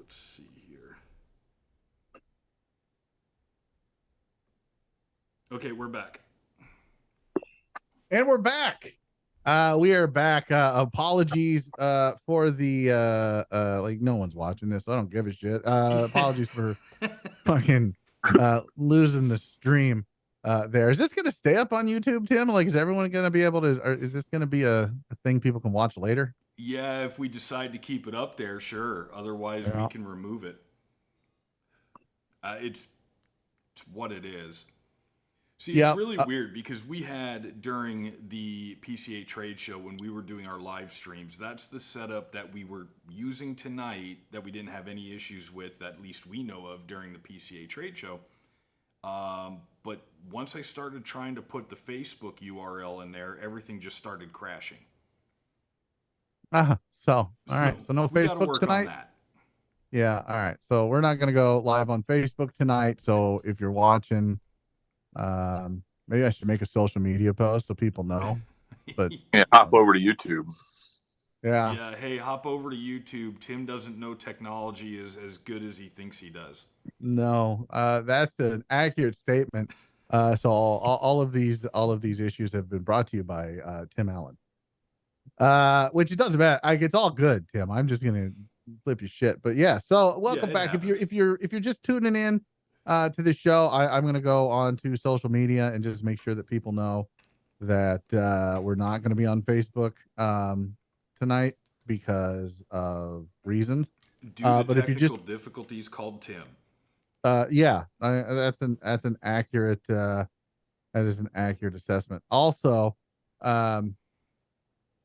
let's see here. Okay, we're back. And we're back. We are back. Apologies for the like no one's watching this, so I don't give a shit. Apologies for fucking losing the stream there. Is this gonna stay up on YouTube, Tim? Like, is everyone gonna be able to, or is this gonna be a thing people can watch later? Yeah, if we decide to keep it up there, sure. Otherwise, Yeah. we can remove it. It's what it is. See, Yeah, it's really weird because we had during the PCA trade show when we were doing our live streams, that's the setup that we were using tonight that we didn't have any issues with, at least we know of, during the PCA trade show. But once I started trying to put the Facebook URL in there, everything just started crashing. So all right. So no we gotta Facebook work tonight. on that. Yeah. All right. So we're not gonna go live on Facebook tonight. So if you're watching, maybe I should make a social media post so people know. But yeah, hop over to YouTube. Yeah, hey, hop over to YouTube. Tim doesn't know technology is as good as he thinks he does. No, that's an accurate statement. So all of these issues have been brought to you by Tim Allen. Which it doesn't matter. Like, it's all good, Tim. I'm just gonna flip your shit. But yeah, so welcome back. Happens. If you're just tuning in to the show, I'm gonna go on to social media and just make sure that people know that we're not gonna be on Facebook tonight because of reasons. Due to but if you technical just difficulties, called Tim. yeah, that's an accurate that is an accurate assessment. Also,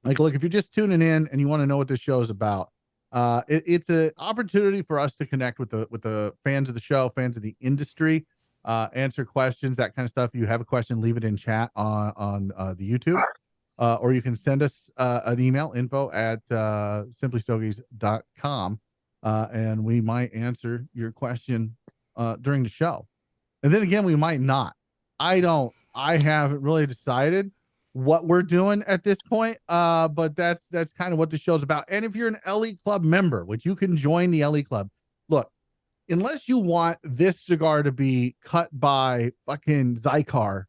like, look, if you're just tuning in and you want to know what this show is about, it's an opportunity for us to connect with the fans of the show, fans of the industry, answer questions, that kind of stuff. If you have a question, leave it in chat on the YouTube, or you can send us an email, info@simplystogies.com, and we might answer your question during the show. And then again, we might not. I haven't really decided what we're doing at this point, but that's kind of what the show's about. And if you're an LE Club member, which you can join the LE Club, look, unless you want this cigar to be cut by fucking Cigar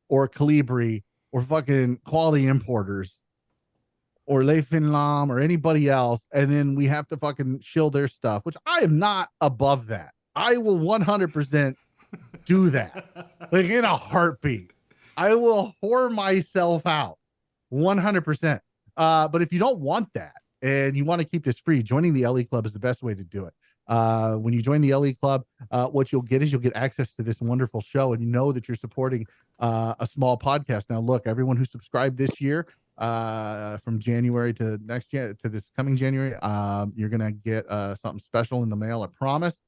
or Calibri or fucking Quality Importers or Le Finlam or anybody else, and then we have to fucking shill their stuff, which I am not above that. I will 100% do that, like, in a heartbeat. I will whore myself out 100%. But if you don't want that and you want to keep this free, joining the LE Club is the best way to do it. When you join the LE Club, what you'll get is you'll get access to this wonderful show, and you know that you're supporting a small podcast. Now, look, everyone who subscribed this year, from January to this coming January, you're gonna get something special in the mail, I promise.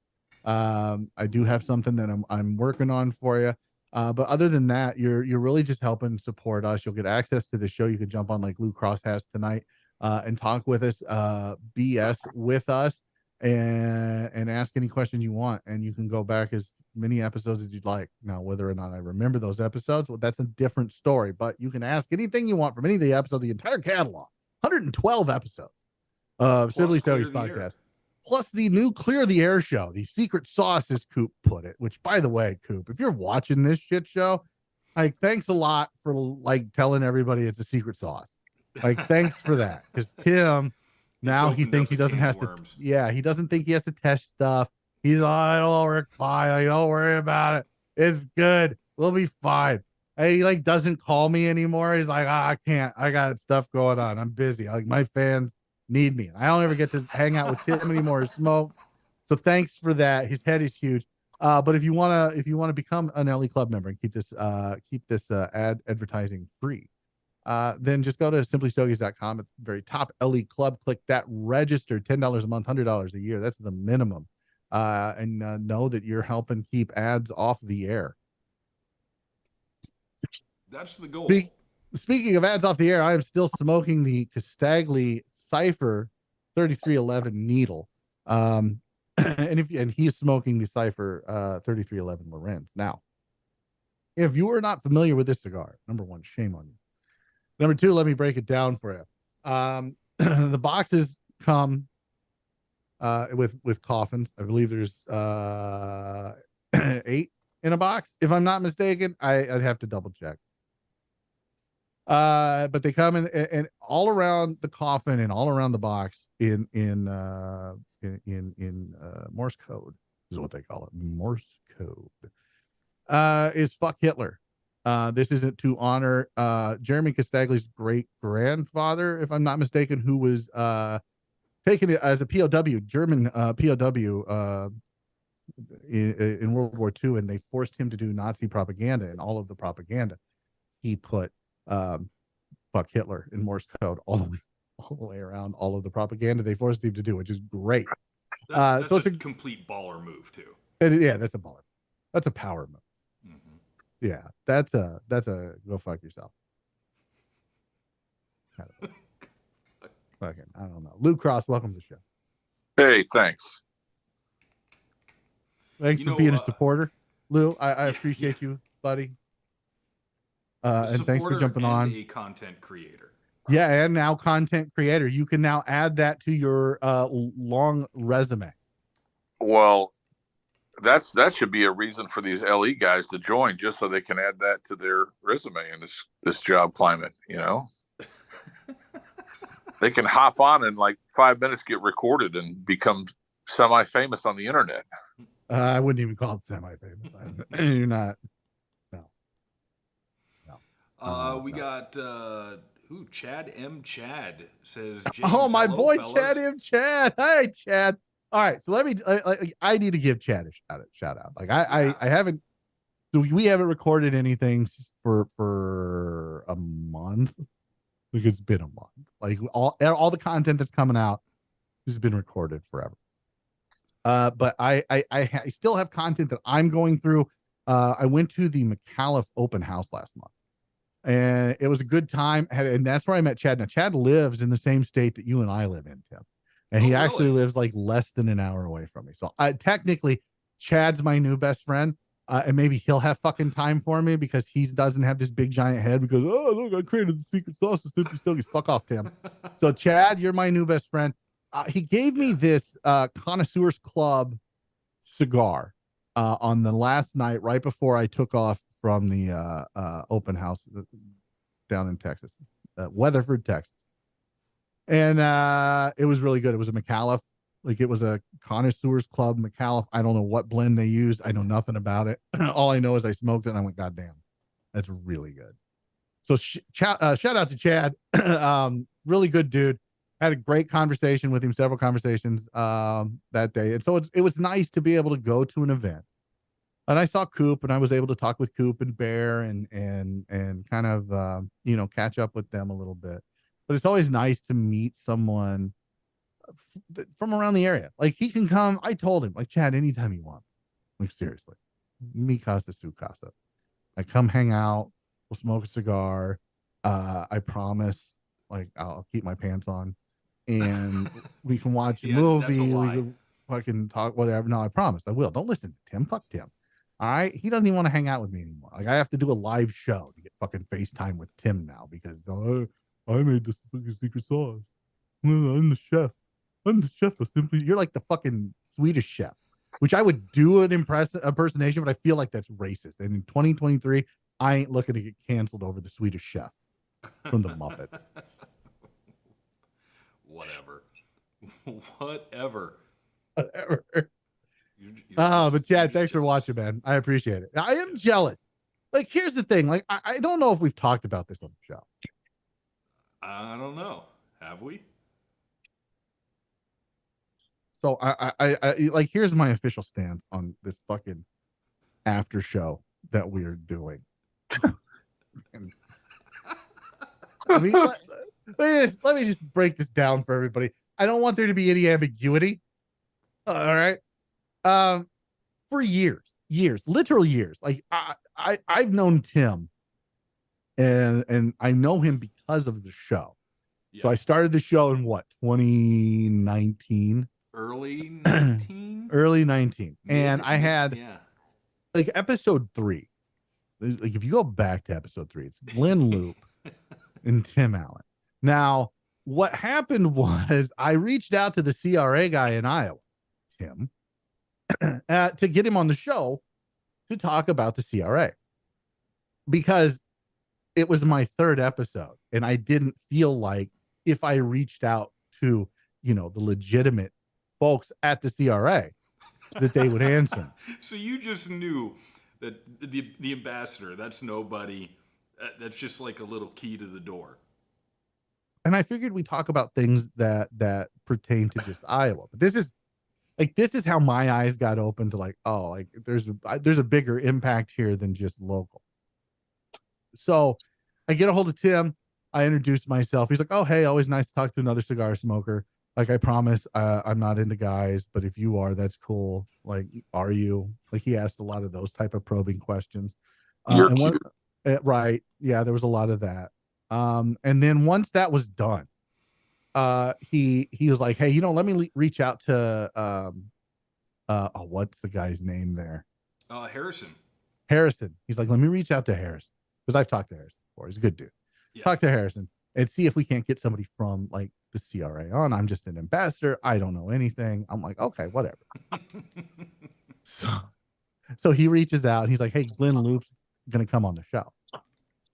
I do have something that I'm working on for you. But other than that, you're really just helping support us. You'll get access to the show. You can jump on like Lou Cross has tonight, and talk with us, BS with us, and ask any questions you want. And you can go back as many episodes as you'd like. Now, whether or not I remember those episodes, well, that's a different story. But you can ask anything you want from any of the episodes, the entire catalog, 112 episodes of Simply Stogies Podcast. Plus the new Clear the Air show, the secret sauce, as Coop put it, which, by the way, Coop, if you're watching this shit show, like, thanks a lot for like telling everybody it's a secret sauce. Like, thanks for that. Because Tim, now he thinks he doesn't have to, he doesn't think he has to test stuff. He's like, I don't work fine. Like, don't worry about it. It's good. We'll be fine. And he like doesn't call me anymore. He's like, I can't. I got stuff going on. I'm busy. Like, my fans need me. I don't ever get to hang out with Tim anymore or smoke. So thanks for that. His head is huge. But if you wanna become an LE Club member and keep this advertising free, then just go to simplystogies.com. It's the very top, LE Club. Click that, register, $10 a month, $100 a year. That's the minimum. And know that you're helping keep ads off the air. That's the goal. Speaking of ads off the air, I am still smoking the Castagli Cypher 3311 needle. And he's smoking the Cypher 3311 Lorenz. Now, if you are not familiar with this cigar, number one, shame on you. Number two, let me break it down for you. The boxes come with coffins. I believe there's 8 in a box, if I'm not mistaken. I'd have to double check. But they come in and all around the coffin and all around the box in Morse code is what they call it. Morse code is fuck Hitler. This isn't to honor Jeremy Castagli's great grandfather, if I'm not mistaken, who was taken as a POW, German POW in World War II, and they forced him to do Nazi propaganda, and all of the propaganda he put fuck Hitler in Morse code all the way around all of the propaganda they forced him to do, which is great. That's a complete baller move too. Yeah, that's a baller. That's a power move. Mm-hmm. Yeah, that's a go fuck yourself. Fucking, I don't know. Luke Cross, welcome to the show. Hey, thanks. Thanks for being a supporter, Lou. I appreciate you, buddy. And thanks for jumping on. A content creator. Yeah, and now content creator. You can now add that to your long resume. Well, that should be a reason for these LE guys to join, just so they can add that to their resume in this job climate. They can hop on in like 5 minutes, get recorded, and become semi-famous on the internet. I wouldn't even call it semi-famous. You're not. No. We got Chad M. Chad says. James, oh, my boy, fellas. Chad M. Chad. Hey, Chad. All right, so let me. I need to give Chad a shout out. Like I haven't. We haven't recorded anything for a month. Like it's been a month. Like all the content that's coming out has been recorded forever. But I still have content that I'm going through. I went to the McAuliffe open house last month, and it was a good time. And that's where I met Chad. Now Chad lives in the same state that you and I live in, Tim. And he actually lives like less than an hour away from me. So technically, Chad's my new best friend. And maybe he'll have fucking time for me because he doesn't have this big giant head because, oh, look, I created the secret sauce of Simply Stogies. Fuck off, Tim. So Chad, you're my new best friend. He gave me this Connoisseurs Club cigar on the last night right before I took off from the open house down in Texas, Weatherford, Texas. And it was really good. It was a McAuliffe. Like it was a Connoisseurs Club McAuliffe. I don't know what blend they used. I know nothing about it. All I know is I smoked it and I went, God damn, that's really good. So shout out to Chad. Really good dude. Had a great conversation with him, several conversations that day. And so it was nice to be able to go to an event. And I saw Coop and I was able to talk with Coop and Bear and kind of, catch up with them a little bit. But it's always nice to meet someone from around the area. Like he can come. I told him, like, Chad, anytime you want. Like seriously, mi casa su casa. I come hang out. We'll smoke a cigar. I promise. Like I'll keep my pants on, and we can watch a movie. We can fucking talk whatever. No, I promise. I will. Don't listen to Tim. Fuck Tim. All right. He doesn't even want to hang out with me anymore. Like I have to do a live show to get fucking FaceTime with Tim now because I made this fucking secret sauce. I'm the chef. I'm the chef of Simply. You're like the fucking Swedish chef, which I would do an impersonation, but I feel like that's racist. And in 2023, I ain't looking to get canceled over the Swedish chef from the Muppets. Whatever. But Chad, thanks for watching, man. I appreciate it. I am jealous. Like, here's the thing. Like, I don't know if we've talked about this on the show. I don't know. Have we? So I like, here's my official stance on this fucking after show that we're doing. let me just break this down for everybody. I don't want there to be any ambiguity. All right. For years, literal years. Like I've known Tim and I know him because of the show. Yeah. So I started the show in 2019. Early 19? Early 19. And I had like episode 3. Like if you go back to episode 3, it's Glenn Loop and Tim Allen. Now, what happened was I reached out to the CRA guy in Iowa, Tim, to get him on the show to talk about the CRA, because it was my third episode and I didn't feel like if I reached out to, the legitimate folks at the CRA that they would answer. So you just knew that the ambassador, that's nobody. That's just like a little key to the door. And I figured we talk about things that pertain to just Iowa. But this is how my eyes got open to like, oh, like there's a bigger impact here than just local. So I get a hold of Tim. I introduce myself. He's like, oh, hey, always nice to talk to another cigar smoker. Like, I promise I'm not into guys, but if you are, that's cool. Like, are you? Like, he asked a lot of those type of probing questions. You're cute. Right. Yeah, there was a lot of that. And then once that was done, he was like, hey, let me reach out to, what's the guy's name there? Harrison. He's like, let me reach out to Harrison, because I've talked to Harrison before. He's a good dude. Yeah. Talk to Harrison and see if we can't get somebody from like the CRA on. I'm just an ambassador. I don't know anything. I'm like, okay, whatever. So he reaches out and he's like, hey, Glenn Loop's going to come on the show.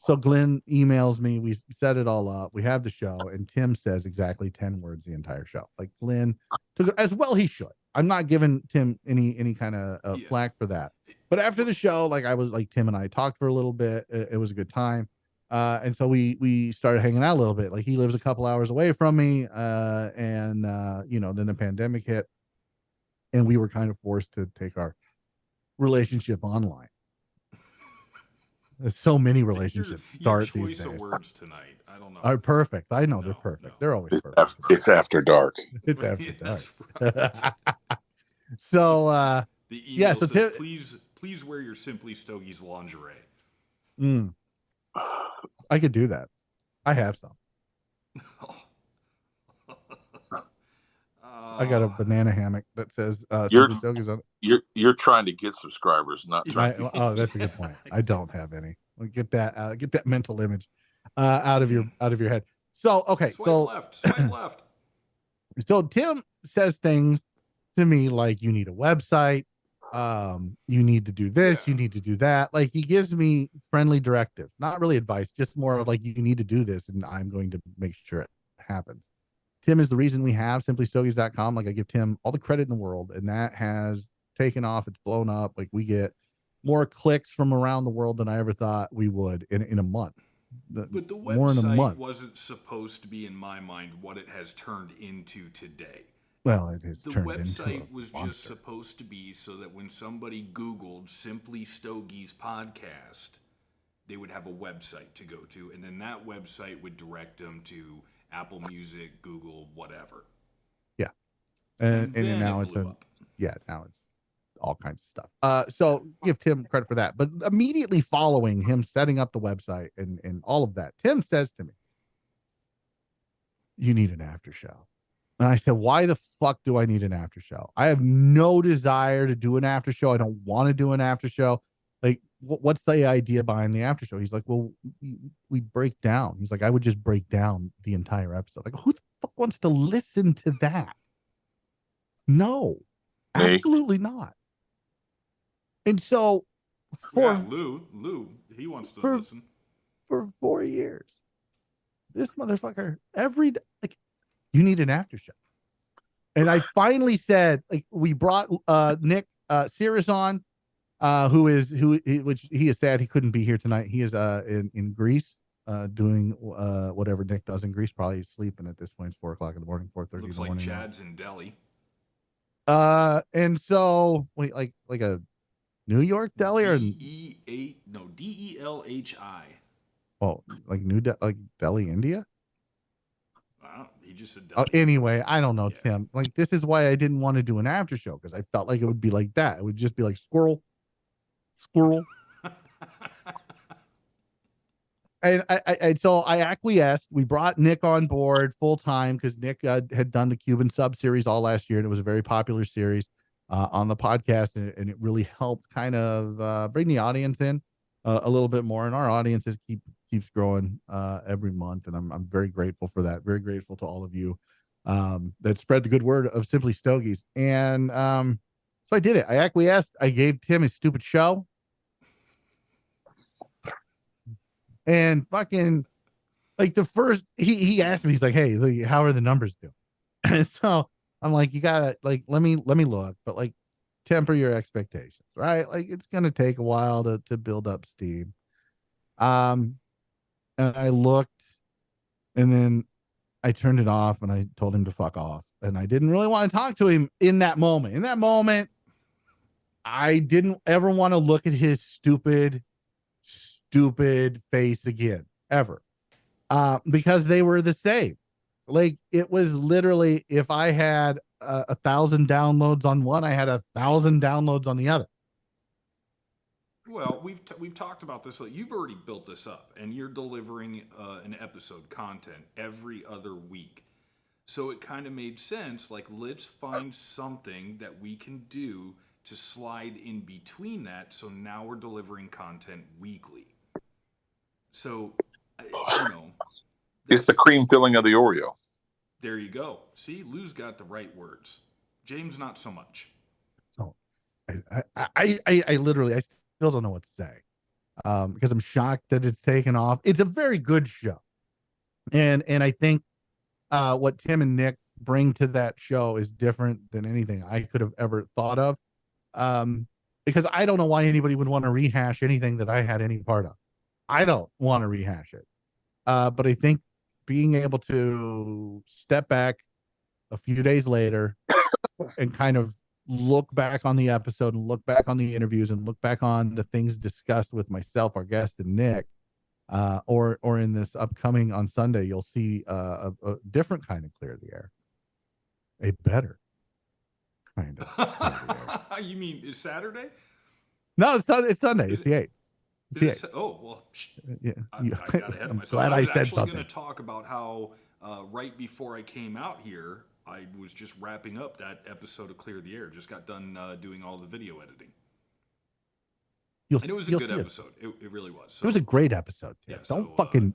So Glenn emails me. We set it all up. We have the show, and Tim says exactly 10 words the entire show. Like, Glenn took it as well. He should. I'm not giving Tim any kind of flack for that. But after the show, like, I was like, Tim and I talked for a little bit. It was a good time. And so we started hanging out a little bit. Like, he lives a couple hours away from me. And then the pandemic hit and we were kind of forced to take our relationship online. So many relationships start your these days. Choice of words tonight. I don't know. Are perfect. I know they're perfect. No. They're always perfect. It's after dark. It's after dark. Right. So the email says, so please wear your Simply Stogies lingerie. I could do that. I have some. I got a banana hammock that says Simply Stogies on it. You're trying to get subscribers, not trying. Oh, that's a good point. I don't have any. Get that mental image out of your head. So okay, Swipe left. So Tim says things to me like, you need a website, you need to do this, you need to do that. Like, he gives me friendly directives, not really advice, just more of like, you need to do this and I'm going to make sure it happens. Tim is the reason we have simplystogies.com. Like, I give Tim all the credit in the world, and that has taken off. It's blown up. Like, we get more clicks from around the world than I ever thought we would in a month. But the website wasn't supposed to be, in my mind, what it has turned into today. Well, it has turned into the website was just supposed to be so that when somebody Googled Simply Stogies Podcast, they would have a website to go to, and then that website would direct them to Apple Music, Google, whatever. Yeah. And now it's now it's all kinds of stuff. So give Tim credit for that. But immediately following him setting up the website and all of that, Tim says to me, you need an after show. And I said, why the fuck do I need an after show? I have no desire to do an after show. I don't want to do an after show. Like, what's the idea behind the after show? He's like, well, we break down. He's like, I would just break down the entire episode. Like, who the fuck wants to listen to that? No, absolutely not. And so Lou, he wants to listen. For 4 years, this motherfucker, every day, like, you need an after show. And I finally said, like, we brought Nick Cirrus on, which he has said he couldn't be here tonight. He is in Greece doing whatever Nick does in Greece, probably sleeping at this point. It's 4:00 in the morning, 4:30 in the morning. Looks like Chad's in Delhi. And so wait, like a New York deli or DELHI. Oh, like like Delhi, India. He just said Delhi. Oh, anyway, I don't know, Tim. Like, this is why I didn't want to do an after show, because I felt like it would be like that. It would just be like squirrel. And so I acquiesced. We brought Nick on board full time because Nick had done the Cuban sub series all last year, and it was a very popular series on the podcast, and it really helped kind of bring the audience in a little bit more. And our audiences keep keeps growing every month, and I'm very grateful for that. Very grateful to all of you that spread the good word of Simply Stogies. And so I did it. I acquiesced. I gave Tim his stupid show. And fucking like the first he asked me, he's like, "Hey, look, how are the numbers doing?" And so I'm like, "You gotta like let me look, but like temper your expectations, right? Like it's gonna take a while to build up steam." And I looked, and then I turned it off, and I told him to fuck off. And I didn't really want to talk to him in that moment. In that moment, I didn't ever want to look at his stupid face again, ever. Because they were the same. Like it was literally, if I had 1,000 downloads on one, I had 1,000 downloads on the other. Well, we've talked about this. You've already built this up, and you're delivering an episode content every other week. So it kind of made sense. Like, let's find something that we can do to slide in between that. So now we're delivering content weekly. So, it's the cream filling of the Oreo. There you go. See, Lou's got the right words. James, not so much. So I literally, I still don't know what to say. Because I'm shocked that it's taken off. It's a very good show. And I think what Tim and Nick bring to that show is different than anything I could have ever thought of. Because I don't know why anybody would want to rehash anything that I had any part of. I don't want to rehash it. But I think being able to step back a few days later and kind of look back on the episode and look back on the interviews and look back on the things discussed with myself, our guest, and Nick, or in this upcoming on Sunday, you'll see a different kind of clear the air, a better kind of clear the air. You mean it's Saturday? No, it's Sunday. It's the 8th. Oh, well, yeah. I got ahead of myself. Glad I was said actually something. going to talk about how right before I came out here, I was just wrapping up that episode of Clear the Air. Just got done doing all the video editing. And it was a good episode. It really was. So, it was a great episode. Yeah,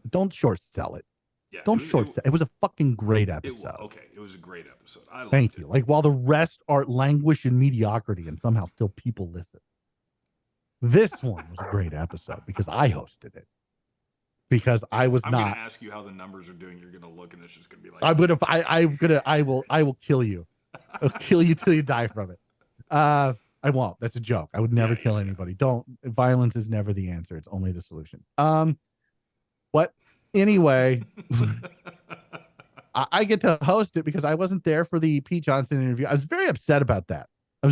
don't short sell it. Yeah, don't short sell. It was a fucking great episode. It was a great episode. I loved Thank it. you. Like while the rest are languish in mediocrity and somehow still people listen. This one was a great episode because I hosted it. Because I was I'm not. I'm gonna ask you how the numbers are doing. You're gonna look and it's just gonna be like I will kill you. I'll kill you till you die from it. I won't. That's a joke. I would never kill anybody. Violence is never the answer. It's only the solution. But anyway, I get to host it because I wasn't there for the Pete Johnson interview. I was very upset about that. I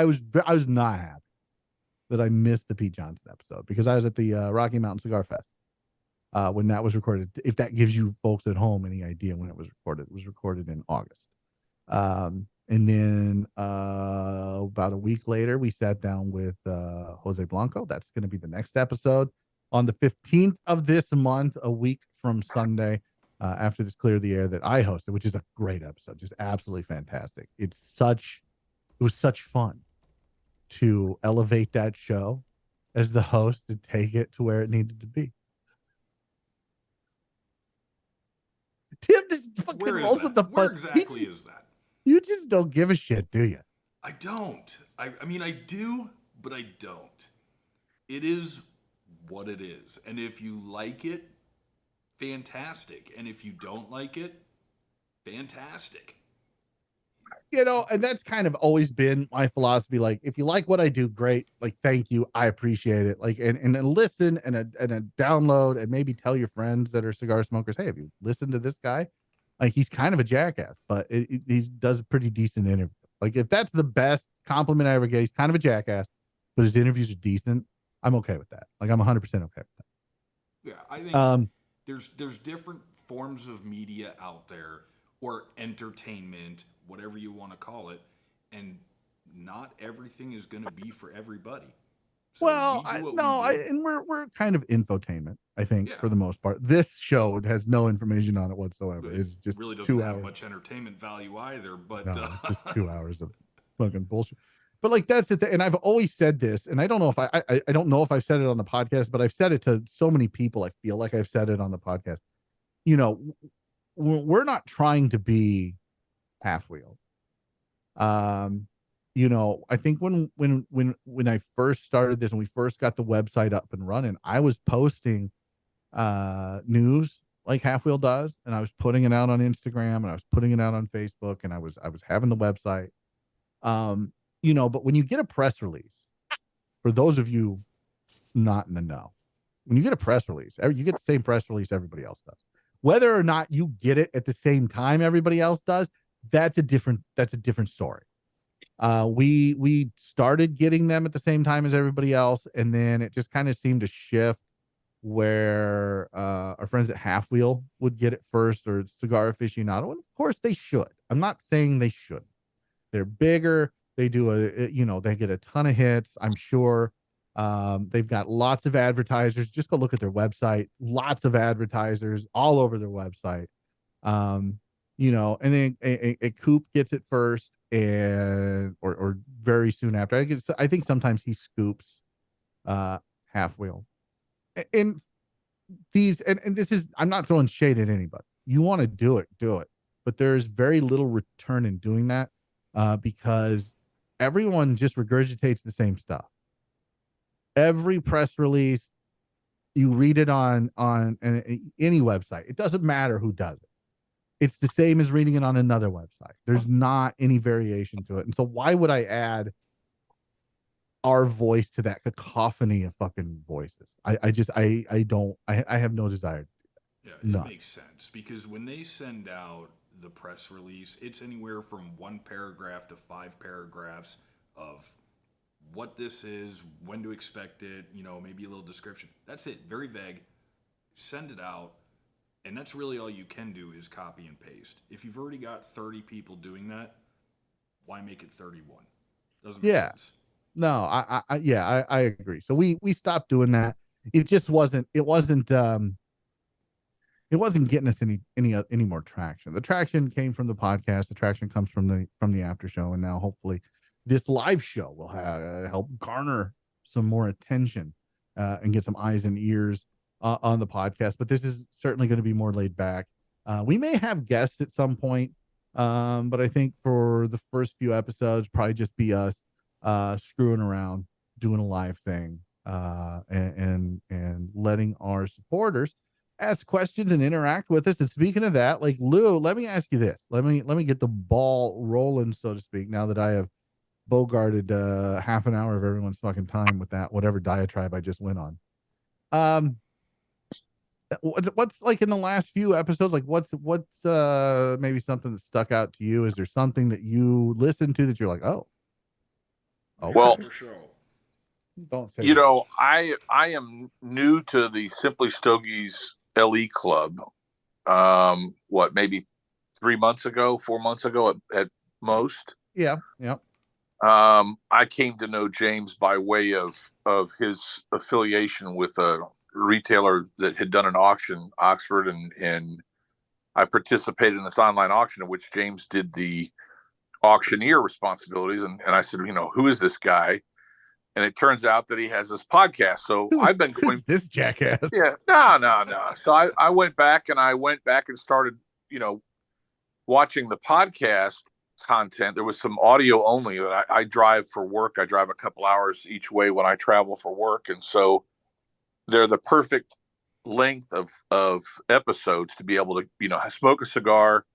was not happy that I missed the Pete Johnson episode because I was at the Rocky Mountain Cigar Fest when that was recorded. If that gives you folks at home any idea when it was recorded in August. And then about a week later, we sat down with Jose Blanco. That's going to be the next episode on the 15th of this month, a week from Sunday, after this Clear the Air that I hosted, which is a great episode, just absolutely fantastic. It was such fun to elevate that show as the host to take it to where it needed to be. Tim just fucking rolls with the Where exactly is that? You just don't give a shit, do you? I don't. I mean, I do, but I don't. It is what it is. And if you like it, fantastic. And if you don't like it, fantastic. And that's kind of always been my philosophy. Like, if you like what I do, great. Like, thank you. I appreciate it. Like, and listen and a download and maybe tell your friends that are cigar smokers, hey, have you listened to this guy? Like, he's kind of a jackass, but he does a pretty decent interview. Like, if that's the best compliment I ever get, he's kind of a jackass, but his interviews are decent. I'm okay with that. Like, I'm 100% okay with that. Yeah, I think there's different forms of media out there, or entertainment, whatever you want to call it, and not everything is going to be for everybody. So and we're kind of infotainment, I think, for the most part. This show has no information on it whatsoever. It's just really doesn't 2 have hours. much entertainment value either. But no, it's just 2 hours of fucking bullshit. But like that's the thing, and I've always said this, and I don't know if I don't know if I've said it on the podcast, but I've said it to so many people. I feel like I've said it on the podcast. You know, we're not trying to be half wheel. You know, I think when I first started this and we first got the website up and running, I was posting news like Half Wheel does, and I was putting it out on Instagram and I was putting it out on Facebook, and I was having the website. You know, but when you get a press release, for those of you not in the know, when you get a press release, you get the same press release everybody else does. Whether or not you get it at the same time everybody else does, that's a different story. We started getting them at the same time as everybody else, and then it just kind of seemed to shift where our friends at Half Wheel would get it first, or Cigar Aficionado, and of course they should. I'm not saying they shouldn't. They're bigger. They do they get a ton of hits, I'm sure. They've got lots of advertisers. Just go look at their website. Lots of advertisers all over their website. You know, and then a Coop gets it first, and or very soon after. I think sometimes he scoops Half Wheel. And these and this is, I'm not throwing shade at anybody. You want to do it. But there's very little return in doing that, because everyone just regurgitates the same stuff. Every press release, you read it on any website. It doesn't matter who does it. It's the same as reading it on another website. There's not any variation to it. And so why would I add our voice to that cacophony of fucking voices? I have no desire to do that. Yeah, it makes sense, because when they send out the press release, it's anywhere from 1 paragraph to 5 paragraphs of what this is, when to expect it, you know, maybe a little description. That's it. Very vague. Send it out. And that's really all you can do is copy and paste. If you've already got 30 people doing that, why make it 31? Doesn't make sense. No, I agree. So we stopped doing that. It just wasn't getting us any more traction. The traction came from the podcast. The traction comes from the after show, and now hopefully this live show will help garner some more attention and get some eyes and ears on the podcast. But this is certainly going to be more laid back. We may have guests at some point, but I think for the first few episodes, probably just be us screwing around, doing a live thing, and letting our supporters ask questions and interact with us. And speaking of that, like Lou, let me ask you this. Let me get the ball rolling, so to speak, now that I have bogarted half an hour of everyone's fucking time with that whatever diatribe I just went on. What's like in the last few episodes, like what's maybe something that stuck out to you? Is there something that you listened to that you're like, oh okay. Well, don't say you that. know, I am new to the Simply Stogies LE Club. Maybe 4 months ago at most. Yeah. I came to know James by way of his affiliation with a retailer that had done an auction, Oxford, and I participated in this online auction in which James did the auctioneer responsibilities. And I said, you know, who is this guy? And it turns out that he has this podcast. So I've been going, this jackass. Yeah, no. So I went back and started, you know, watching the podcast content. There was some audio only. I drive for work. I drive a couple hours each way when I travel for work. And so they're the perfect length of episodes to be able to, you know, smoke a cigar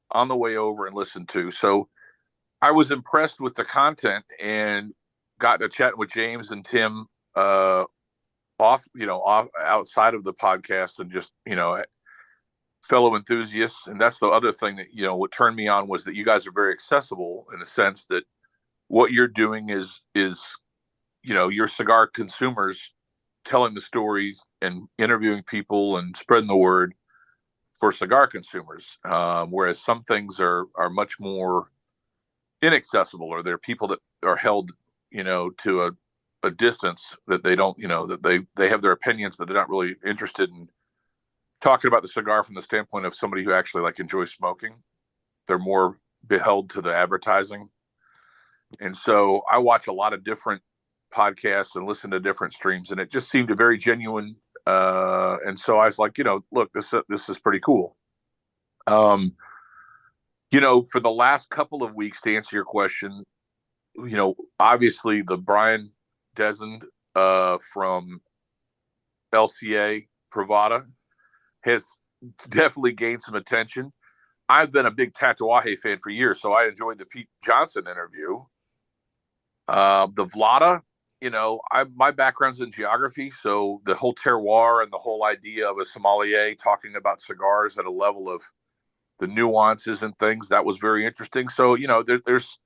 on the way over and listen to. So I was impressed with the content and got to chat with James and Tim off outside of the podcast, and just, you know, fellow enthusiasts. And that's the other thing that, you know, what turned me on was that you guys are very accessible in the sense that what you're doing is, you know, your cigar consumers telling the stories and interviewing people and spreading the word for cigar consumers. Whereas some things are much more inaccessible, or they're people that are held, you know, to a distance, that they don't, you know, that they have their opinions, but they're not really interested in talking about the cigar from the standpoint of somebody who actually like enjoys smoking. They're more beheld to the advertising. And so I watch a lot of different podcasts and listen to different streams, and it just seemed a very genuine. And so I was like, look, this is pretty cool. For the last couple of weeks, to answer your question, obviously the Brian Desmond from LCA Pravada has definitely gained some attention. I've been a big Tatuaje fan for years, so I enjoyed the Pete Johnson interview. The Vlada, my background's in geography, so the whole terroir and the whole idea of a sommelier talking about cigars at a level of the nuances and things, that was very interesting. So, there's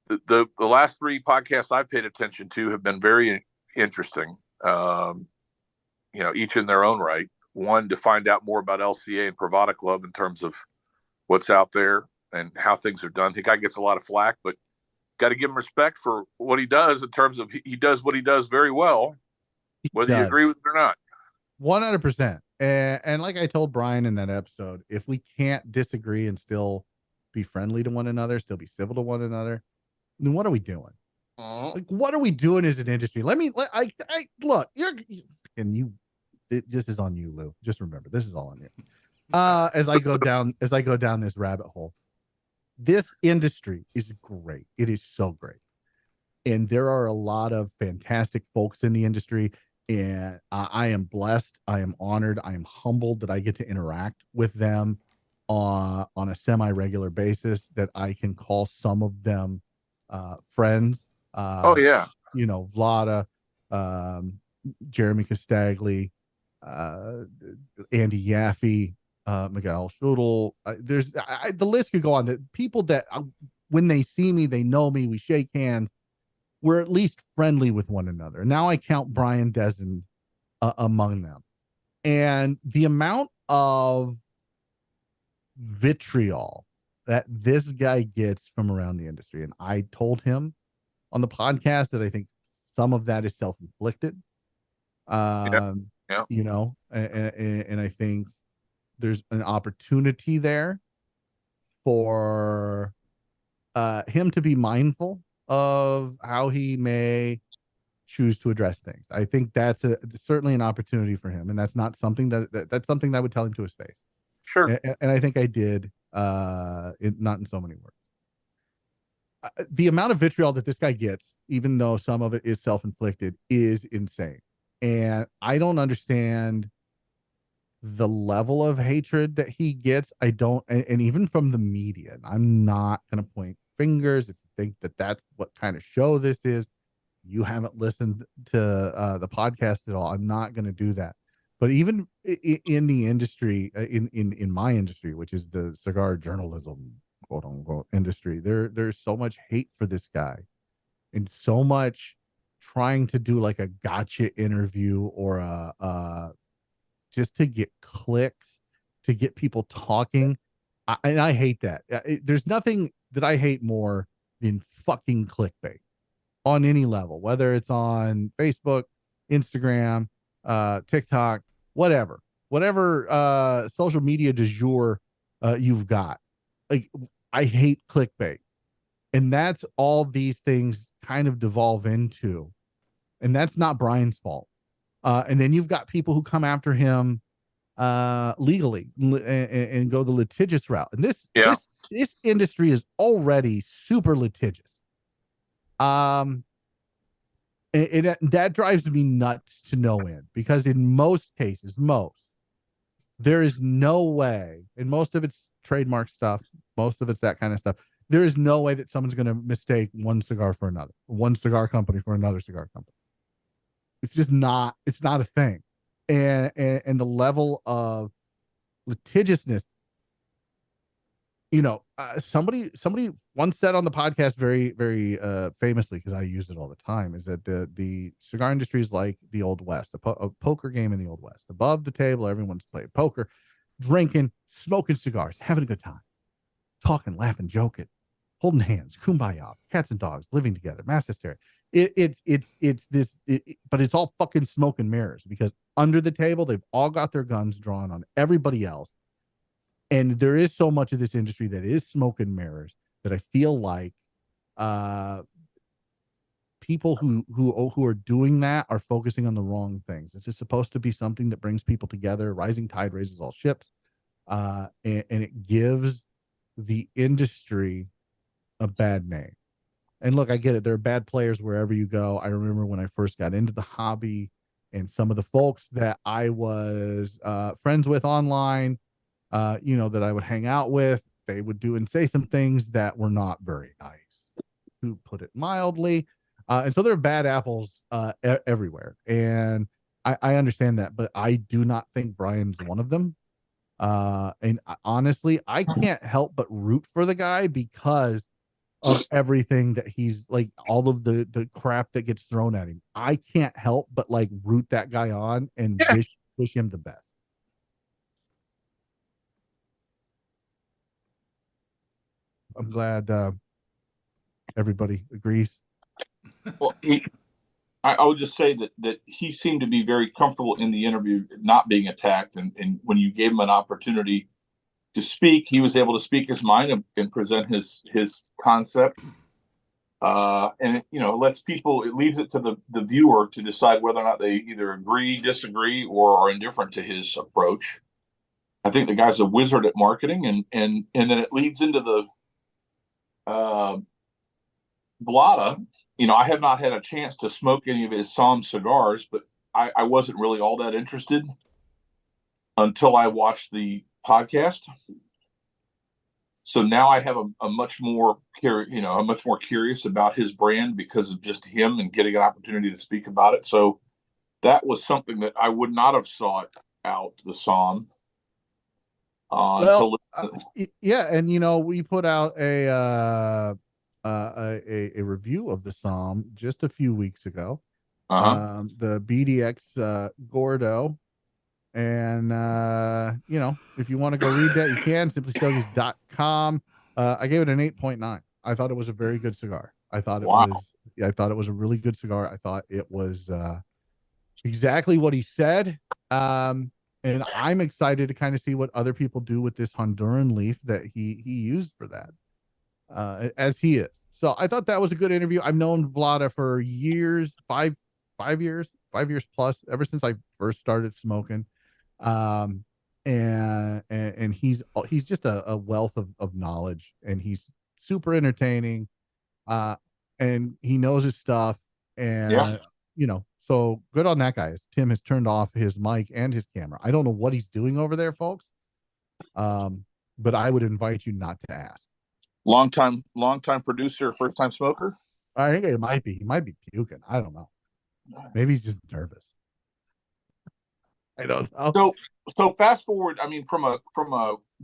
the last three podcasts I've paid attention to have been very interesting. Each in their own right. One, to find out more about LCA and Pravada Club in terms of what's out there and how things are done. I think I gets a lot of flack, but got to give him respect for what he does in terms of he does what he does very well, whether you agree with it or not. 100%. And like I told Brian in that episode, if we can't disagree and still be friendly to one another, still be civil to one another, then what are we doing? Like, what are we doing as an industry? Look, this is on you, Lou. Just remember, this is all on you. As I go down this rabbit hole, this industry is great. It is so great. And there are a lot of fantastic folks in the industry. And I am blessed. I am honored. I am humbled that I get to interact with them on a semi-regular basis, that I can call some of them friends. Vlada, Jeremy Costagli, Andy Yaffe, Miguel Schudel. The list could go on. The people that when they see me, they know me, we shake hands, we're at least friendly with one another. Now I count Brian Desmond among them. And the amount of vitriol that this guy gets from around the industry, and I told him on the podcast that I think some of that is self-inflicted. And I think there's an opportunity there for him to be mindful of how he may choose to address things. I think that's certainly an opportunity for him, and that's not something that's something that I would tell him to his face. Sure. And I think I did, not in so many words. The amount of vitriol that this guy gets, even though some of it is self-inflicted, is insane. And I don't understand the level of hatred that he gets. I don't, and even from the media. I'm not going to point fingers. If you think that that's what kind of show this is, you haven't listened to the podcast at all. I'm not going to do that. But even in the industry, in my industry, which is the cigar journalism, quote unquote, industry, there's so much hate for this guy, and so much trying to do like a gotcha interview or a just to get clicks, to get people talking. And I hate that. There's nothing that I hate more than fucking clickbait on any level, whether it's on Facebook, Instagram, TikTok, whatever social media du jour you've got. Like, I hate clickbait. And that's all these things kind of devolve into. And that's not Brian's fault. And then you've got people who come after him legally and go the litigious route. And this industry is already super litigious. And that drives me nuts to no end, because in most cases, there is no way, and most of it's trademark stuff, most of it's that kind of stuff. There is no way that someone's going to mistake one cigar for another, one cigar company for another cigar company. It's just not, it's not a thing. And the level of litigiousness, somebody once said on the podcast very, very famously, because I use it all the time, is that the cigar industry is like the Old West, a poker game in the Old West. Above the table, everyone's playing poker, drinking, smoking cigars, having a good time, talking, laughing, joking, holding hands, kumbaya, cats and dogs, living together, mass hysteria. It's this, but it's all fucking smoke and mirrors, because under the table, they've all got their guns drawn on everybody else. And there is so much of this industry that is smoke and mirrors that I feel like people who are doing that are focusing on the wrong things. This is supposed to be something that brings people together. Rising tide raises all ships. And it gives the industry a bad name. And look, I get it. There are bad players wherever you go. I remember when I first got into the hobby, and some of the folks that I was friends with online, that I would hang out with, they would do and say some things that were not very nice, to put it mildly. And so there are bad apples everywhere. And I understand that, but I do not think Brian's one of them. And honestly, I can't help but root for the guy because of everything that he's like, all of the crap that gets thrown at him. I can't help but like root that guy on and wish him the best. I'm glad everybody agrees. Well, I would just say that he seemed to be very comfortable in the interview, not being attacked. And when you gave him an opportunity to speak, he was able to speak his mind and present his concept. And it lets people, it leaves it to the viewer to decide whether or not they either agree, disagree, or are indifferent to his approach. I think the guy's a wizard at marketing, and then it leads into the Vlada. I have not had a chance to smoke any of his Psalm cigars, but I wasn't really all that interested until I watched the podcast. So now I have a much more curious about his brand because of just him and getting an opportunity to speak about it. So that was something that I would not have sought out the Psalm. Yeah, and we put out a review of the Psalm just a few weeks ago. The BDX Gordo. And if you want to go read that, you can. SimplyStogies.com. I gave it an 8.9. I thought it was a very good cigar. I thought it was a really good cigar. I thought it was exactly what he said. And I'm excited to kind of see what other people do with this Honduran leaf that he used for that, as he is. So I thought that was a good interview. I've known Vlada for years, five years plus, ever since I first started smoking. And he's just a wealth of knowledge, and he's super entertaining, and he knows his stuff, and so good on that guy. Tim has turned off his mic and his camera. I don't know what he's doing over there, folks, but I would invite you not to ask. Long time producer, first time smoker. I think he might be puking. I don't know, maybe he's just nervous. I don't know. So fast forward. I mean, from a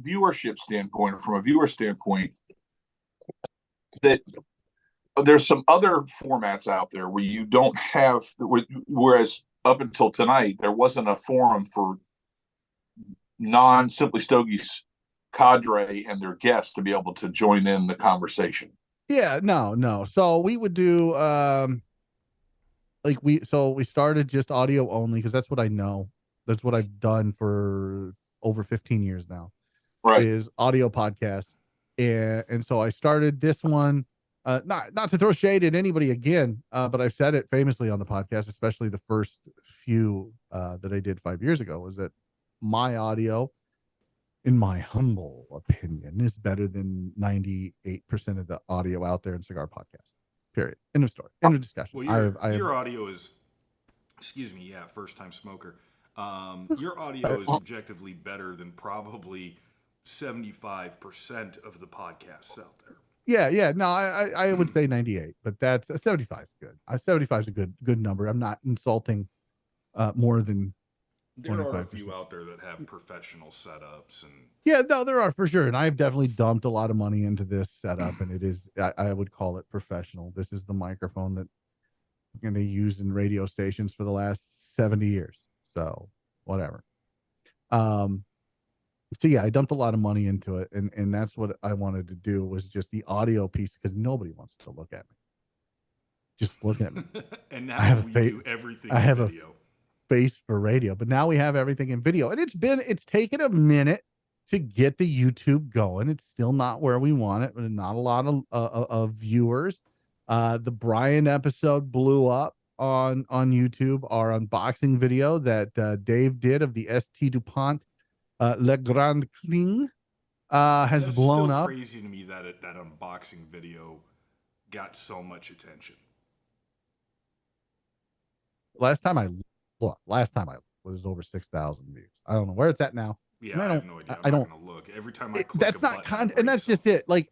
viewership standpoint, from a viewer standpoint, that there's some other formats out there where you don't have. Whereas up until tonight, there wasn't a forum for non-Simply Stogies cadre and their guests to be able to join in the conversation. Yeah, no. So we would do we started just audio only because that's what I know. That's what I've done for over 15 years now, right? Is audio podcasts. And so I started this one, not to throw shade at anybody again, but I've said it famously on the podcast, especially the first few that I did 5 years ago, was that my audio, in my humble opinion, is better than 98% of the audio out there in cigar podcasts. Period. End of story. End of discussion. Well, your audio is, first time smoker. Your audio is objectively better than probably 75% of the podcasts out there. Yeah. No, I would say 98, but that's 75 is good. 75 is a good number. I'm not insulting more than. There 25%. Are a few out there that have professional setups, and there are for sure. And I've definitely dumped a lot of money into this setup, and it is, I would call it professional. This is the microphone that I'm going to use in radio stations for the last 70 years. So whatever. So yeah, I dumped a lot of money into it, and that's what I wanted to do, was just the audio piece, because nobody wants to look at me. Just look at me. And now we do everything in video. Face for radio, but now we have everything in video, and it's taken a minute to get the YouTube going. It's still not where we want it, but not a lot of viewers. The Brian episode blew up on YouTube. Our unboxing video that Dave did of the ST DuPont Le Grand Cling has That's blown still up. crazy to me that that unboxing video got so much attention. Last time I was over 6,000 views. I don't know where it's at now. Yeah, I have no idea. I I'm don't. not gonna look. Every time I click That's a not button, content, and that's just it. Like,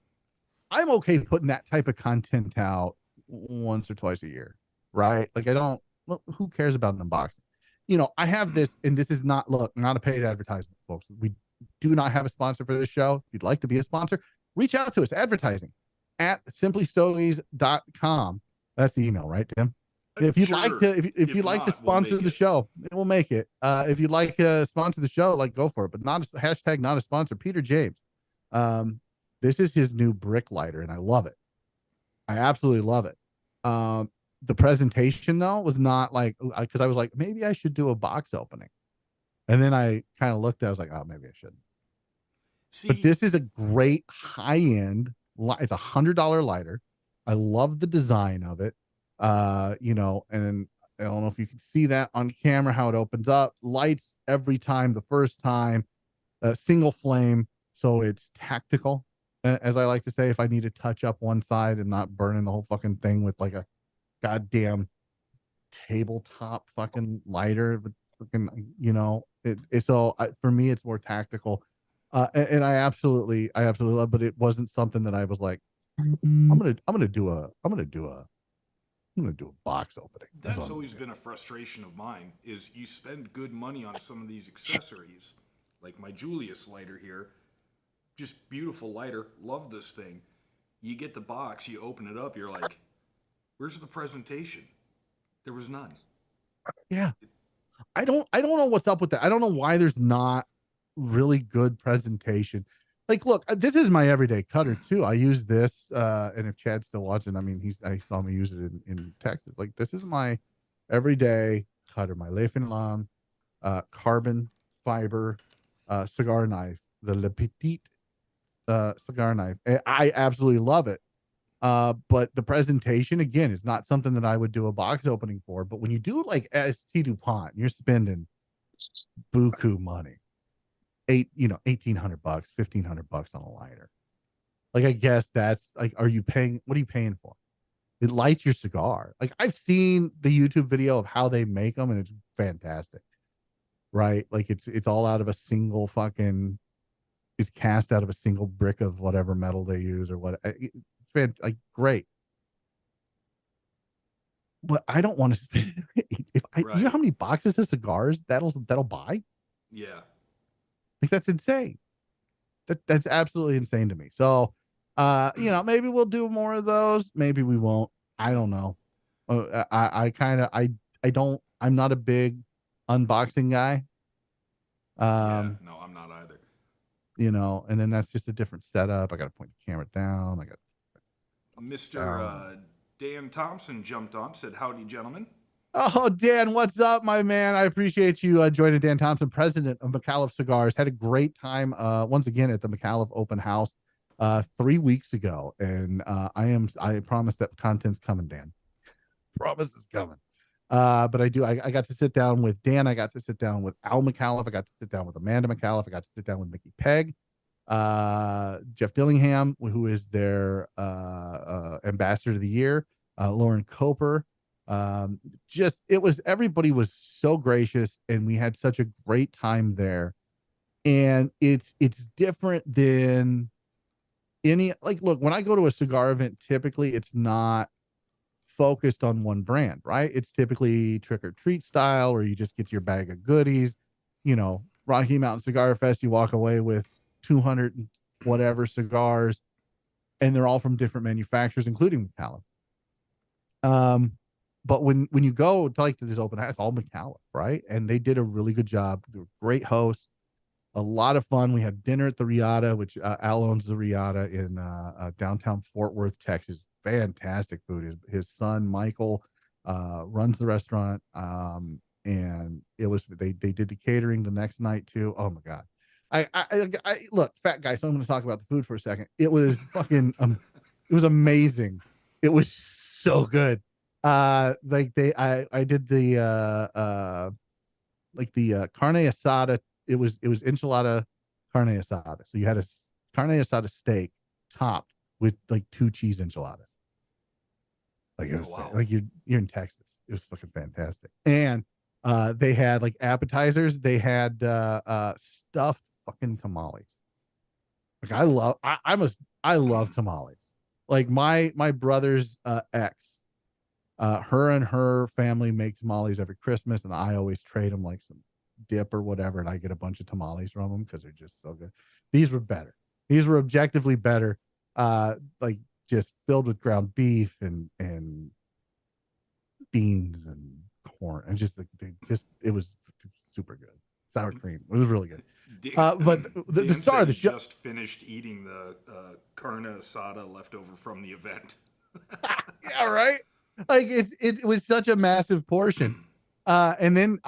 I'm okay putting that type of content out once or twice a year, right? Like, I don't. Look, who cares about an unboxing? You know, I have this, and this is not a paid advertisement, folks. We do not have a sponsor for this show. If you'd like to be a sponsor, reach out to us. Advertising at simplystogies.com. That's the email, right, Tim? If you'd like to, if you'd like to sponsor the show, we'll make it. If you'd like to sponsor the show, like, go for it, but not a hashtag, not a sponsor. Peter James. This is his new brick lighter, and I love it. I absolutely love it. The presentation though was not like, because I was like, maybe I should do a box opening, and then I kind of looked at it, I was like, oh, maybe I shouldn't. But this is a great high end. It's $100 lighter. I love the design of it. You know, and I don't know if you can see that on camera, how it opens up, lights every time, the first time, single flame. So it's tactical, as I like to say, if I need to touch up one side and not burning the whole fucking thing with like a goddamn tabletop fucking lighter, but fucking, you know, for me, it's more tactical. And I absolutely love, but it wasn't something that I was like, I'm gonna do a box opening. That's always been a frustration of mine, is you spend good money on some of these accessories, like my Julius lighter here, just beautiful lighter, love this thing. You get the box, you open it up, you're like, where's the presentation? There was none. Yeah. I don't know what's up with that. I don't know why there's not really good presentation. Like, look, this is my everyday cutter too. I use this, and if Chad's still watching, I mean, I saw me use it in Texas. Like, this is my everyday cutter, my Le Lam, carbon fiber, cigar knife, the Le Petit, cigar knife. I absolutely love it. But the presentation, again, is not something that I would do a box opening for. But when you do like ST DuPont, you're spending buku money. $1,800, $1,500 on a lighter. Like, I guess that's like, what are you paying for? It lights your cigar. Like, I've seen the YouTube video of how they make them, and it's fantastic, right? Like, it's all out of a single fucking, it's cast out of a single brick of whatever metal they use or what. It's like, great. But I don't want to spend, you know how many boxes of cigars that'll buy? Yeah. Like, that's insane. That's absolutely insane to me. So, you know, maybe we'll do more of those. Maybe we won't. I don't know. I'm not a big unboxing guy. No, I'm not either. You know, and then that's just a different setup. I got to point the camera down. Mr. Dan Thompson jumped on, said, howdy, gentlemen. Oh, Dan, what's up, my man? I appreciate you joining. Dan Thompson, president of McAuliffe Cigars. Had a great time once again at the McAuliffe open house 3 weeks ago. And I promise that content's coming, Dan. Promise it's coming. But I got to sit down with Dan. I got to sit down with Al McAuliffe. I got to sit down with Amanda McAuliffe. I got to sit down with Mickey Pegg, Jeff Dillingham, who is their ambassador of the year, Lauren Coper. Everybody was so gracious, and we had such a great time there. And it's different than any, like, look, when I go to a cigar event, typically it's not focused on one brand, right? It's typically trick or treat style, or you just get your bag of goodies. You know, Rocky Mountain Cigar Fest, you walk away with 200 and whatever cigars, and they're all from different manufacturers, including McAuliffe. But when you go to this open house, it's all McAuliffe, right? And they did a really good job. They were great hosts, a lot of fun. We had dinner at the Riata, which Al owns the Riata in downtown Fort Worth, Texas. Fantastic food. His son Michael runs the restaurant, and they did the catering the next night too. Oh my god, I look, fat guy, so I'm going to talk about the food for a second. It was fucking, it was amazing. It was so good. I did the carne asada. It was enchilada carne asada. So you had a carne asada steak topped with like 2 cheese enchiladas. Like it was like you're in Texas. It was fucking fantastic. And they had like appetizers. They had stuffed fucking tamales. Like I love tamales. Like my brother's ex, her and her family make tamales every Christmas, and I always trade them like some dip or whatever, and I get a bunch of tamales from them because they're just so good. These were better. These were objectively better. Like just filled with ground beef and beans and corn, and just it was super good. Sour cream. It was really good. But the star of the show just finished eating the carne asada left over from the event. Yeah, right. Like it was such a massive portion. And then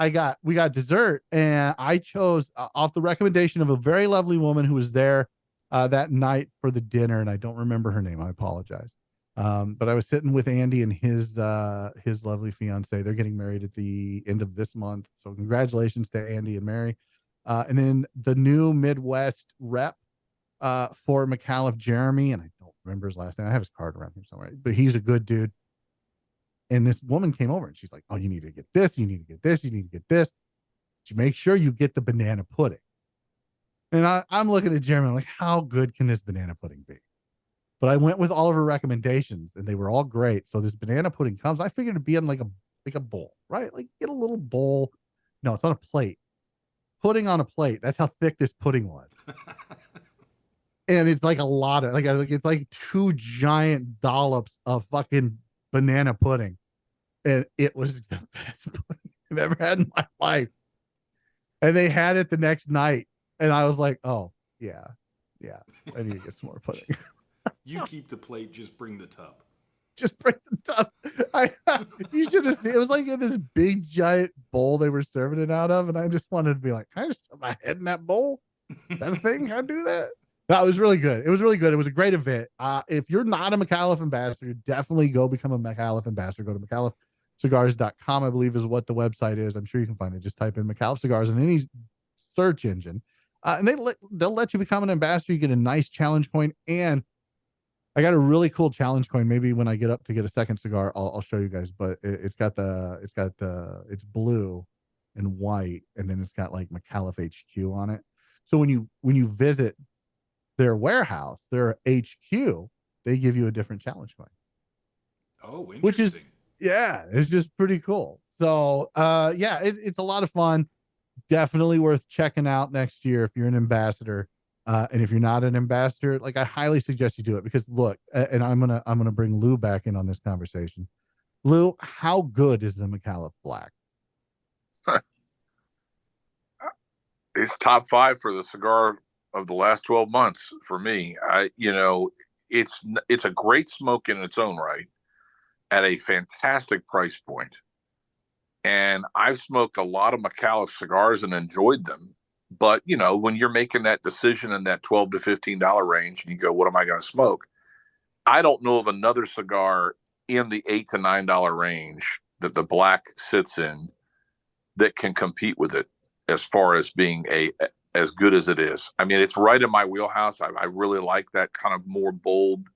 we got dessert, and I chose off the recommendation of a very lovely woman who was there that night for the dinner, and I don't remember her name. I apologize. But I was sitting with Andy and his lovely fiance. They're getting married at the end of this month, so congratulations to Andy and Mary. And then the new Midwest rep for McAuliffe, Jeremy, and I don't remember his last name. I have his card around here somewhere, but he's a good dude. And this woman came over and she's like, "Oh, you need to get this. You need to get this. You need to get this. But make sure you get the banana pudding." And I'm looking at Jeremy. I'm like, "How good can this banana pudding be?" But I went with all of her recommendations, and they were all great. So this banana pudding comes. I figured it'd be in like a bowl, right? Like get a little bowl. No, it's on a plate. Pudding on a plate. That's how thick this pudding was. And it's like a lot of it's like 2 giant dollops of fucking banana pudding, and it was the best pudding I've ever had in my life. And they had it the next night, and I was like, "Oh yeah, I need to get some more pudding." You keep the plate, just bring the tub. Just bring the tub. You should have seen. It was like in this big giant bowl they were serving it out of, and I just wanted to be like, "Can I just put my head in that bowl? That a thing? Can I do that?" No, it was really good. It was really good. It was a great event. If you're not a McAuliffe ambassador, definitely go become a McAuliffe ambassador. Go to McAuliffeCigars.com, I believe is what the website is. I'm sure you can find it. Just type in McAuliffe Cigars in any search engine. And they'll let you become an ambassador. You get a nice challenge coin. And I got a really cool challenge coin. Maybe when I get up to get a second cigar, I'll show you guys. But it's blue and white, and then it's got like McAuliffe HQ on it. So when you visit their warehouse, their HQ, they give you a different challenge coin. Oh, interesting. Which is, it's just pretty cool. So, it's a lot of fun. Definitely worth checking out next year if you're an ambassador. And if you're not an ambassador, like I highly suggest you do it, because look, and I'm gonna bring Lou back in on this conversation. Lou, how good is the McAuliffe Black? It's top 5 for the cigar of the last 12 months for me. It's a great smoke in its own right at a fantastic price point. And I've smoked a lot of McAuliffe cigars and enjoyed them. But, when you're making that decision in that $12 to $15 range and you go, what am I going to smoke? I don't know of another cigar in the $8 to $9 range that the Black sits in that can compete with it as far as being as good as it is. I mean, it's right in my wheelhouse. I really like that kind of more bold,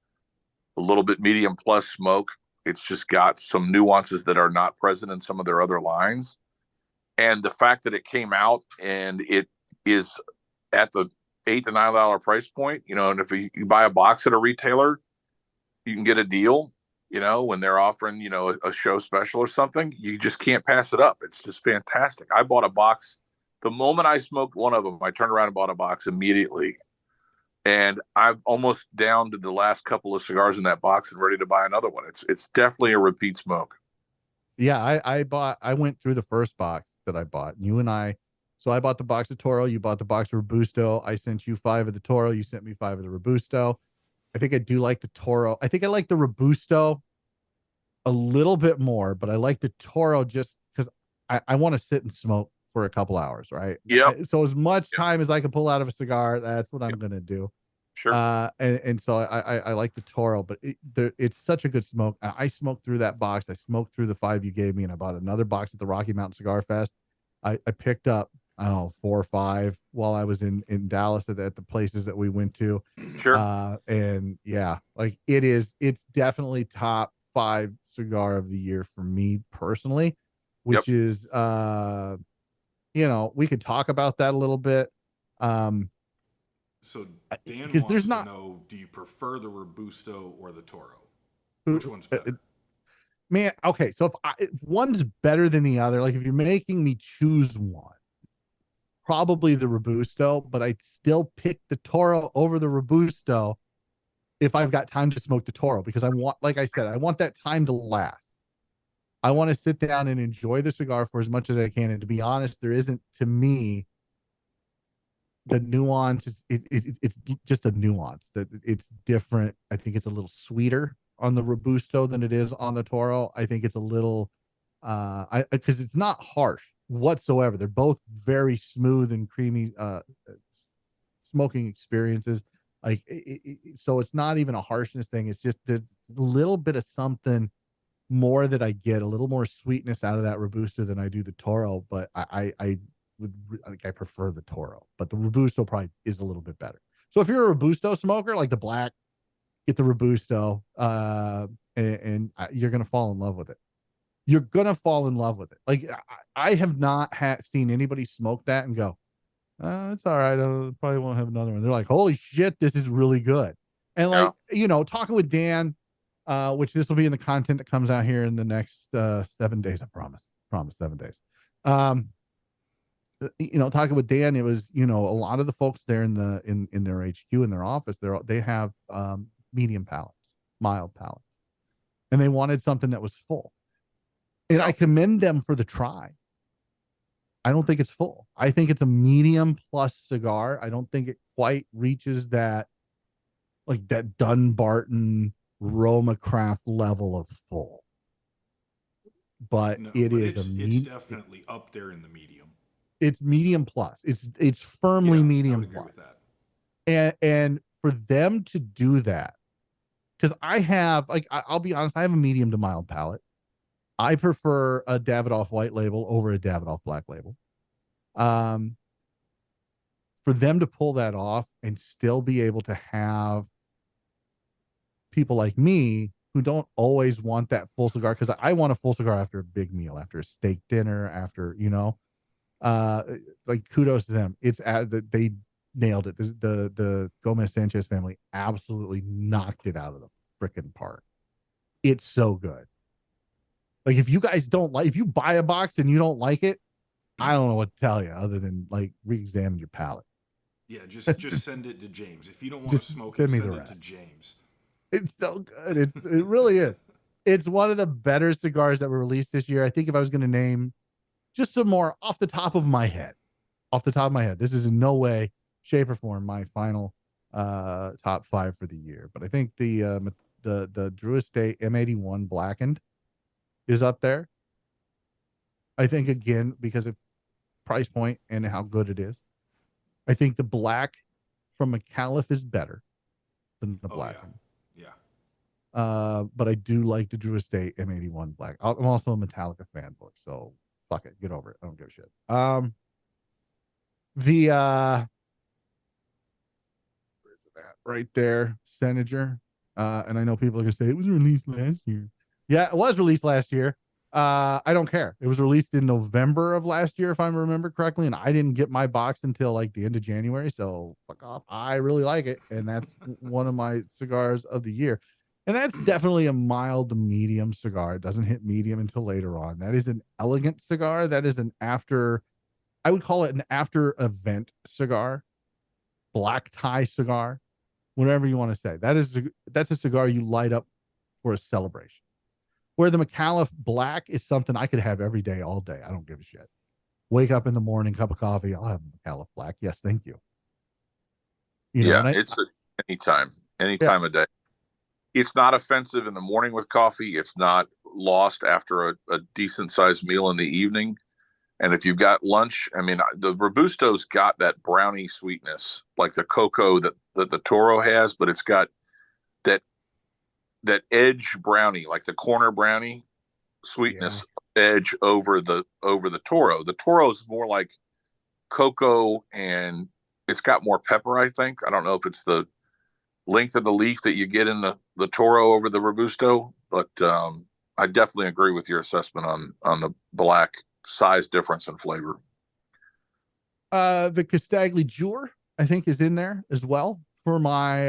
a little bit medium plus smoke. It's just got some nuances that are not present in some of their other lines. And the fact that it came out and it is at the $8 to $9 price point, and if you buy a box at a retailer, you can get a deal, when they're offering, a show special or something, you just can't pass it up. It's just fantastic. I bought a box. The moment I smoked one of them, I turned around and bought a box immediately. And I'm almost down to the last couple of cigars in that box and ready to buy another one. It's definitely a repeat smoke. Yeah, I went through the first box that I bought. So I bought the box of Toro. You bought the box of Robusto. I sent you 5 of the Toro. You sent me 5 of the Robusto. I think I do like the Toro. I think I like the Robusto a little bit more, but I like the Toro just because I want to sit and smoke for a couple hours, right? Yep. So as much time as I can pull out of a cigar, that's what I'm gonna do. Sure. And so I like the Toro, but it's such a good smoke. I smoked through that box. I smoked through the 5 you gave me, and I bought another box at the Rocky Mountain Cigar Fest. I picked up, I don't know, 4 or 5 while I was in Dallas at the places that we went to. Sure. And yeah, like it's definitely top 5 cigar of the year for me personally, which is we could talk about that a little bit. So Dan because wants to know, do you prefer the Robusto or the Toro? Which one's better? Man, okay, so if one's better than the other, like if you're making me choose one, probably the Robusto, but I'd still pick the Toro over the Robusto if I've got time to smoke the Toro, because I want, like I said, I want that time to last. I want to sit down and enjoy the cigar for as much as I can. And to be honest, there isn't, to me, the nuance. It's just a nuance that it's different. I think it's a little sweeter on the Robusto than it is on the Toro. I think it's a little, because it's not harsh whatsoever. They're both very smooth and creamy smoking experiences. Like so it's not even a harshness thing. It's just there's a little bit of something more that I get, a little more sweetness out of that Robusto than I do the Toro. But I prefer the Toro, but the Robusto probably is a little bit better. So if you're a Robusto smoker, like the black, get the Robusto, and you're gonna fall in love with it. You're gonna fall in love with it. Like I have not seen anybody smoke that and go, it's all right. I probably won't have another one. They're like, holy shit, this is really good. And like, talking with Dan, which this will be in the content that comes out here in the next 7 days. I promise 7 days. Talking with Dan, it was, a lot of the folks there in their HQ, in their office, they have medium palates, mild palates, and they wanted something that was full. And I commend them for the try. I don't think it's full. I think it's a medium plus cigar. I don't think it quite reaches that, like that Dunbarton Roma Craft level of full. But it's definitely up there in the medium. It's medium plus. It's firmly medium plus. With that. And for them to do that, because I have, like, I'll be honest, I have a medium to mild palate. I prefer a Davidoff white label over a Davidoff black label. For them to pull that off and still be able to have people like me who don't always want that full cigar, because I want a full cigar after a big meal, after a steak dinner, after, like kudos to them. They nailed it. The Gomez Sanchez family absolutely knocked it out of the freaking park. It's so good. Like if you guys if you buy a box and you don't like it, I don't know what to tell you other than like re-examine your palate. Yeah, just send it to James. If you don't want to smoke it, send it to James. It's so good. It really is. It's one of the better cigars that were released this year. I think if I was going to name just some more off the top of my head, this is in no way, shape, or form my final top 5 for the year. But I think the Drew Estate M81 Blackened is up there. I think, again, because of price point and how good it is. I think the black from McAuliffe is better than the Blackened. Yeah. But I do like the Drew Estate M81 Black. I'm also a Metallica fanboy, so fuck it, get over it. I don't give a shit. Where's it at? Right there, Senator. And I know people are gonna say it was released last year. Yeah, it was released last year. I don't care. It was released in November of last year, if I remember correctly, and I didn't get my box until like the end of January. So fuck off. I really like it, and that's one of my cigars of the year. And that's definitely a mild to medium cigar. It doesn't hit medium until later on. That is an elegant cigar. That is I would call it an after event cigar, black tie cigar, whatever you want to say. That's a cigar you light up for a celebration. Where the McAuliffe Black is something I could have every day, all day. I don't give a shit. Wake up in the morning, cup of coffee. I'll have a McAuliffe Black. Yes, thank you. It's any time of day. It's not offensive in the morning with coffee. It's not lost after a decent sized meal in the evening. And if you've got lunch, I mean, the Robusto's got that brownie sweetness, like the cocoa that the Toro has, but it's got that edge brownie, like the corner brownie sweetness edge over the Toro. The Toro is more like cocoa, and it's got more pepper, I think. I don't know if it's the length of the leaf that you get in the Toro over the Robusto, but I definitely agree with your assessment on the black size difference in flavor. The Castagli Jure, I think, is in there as well for my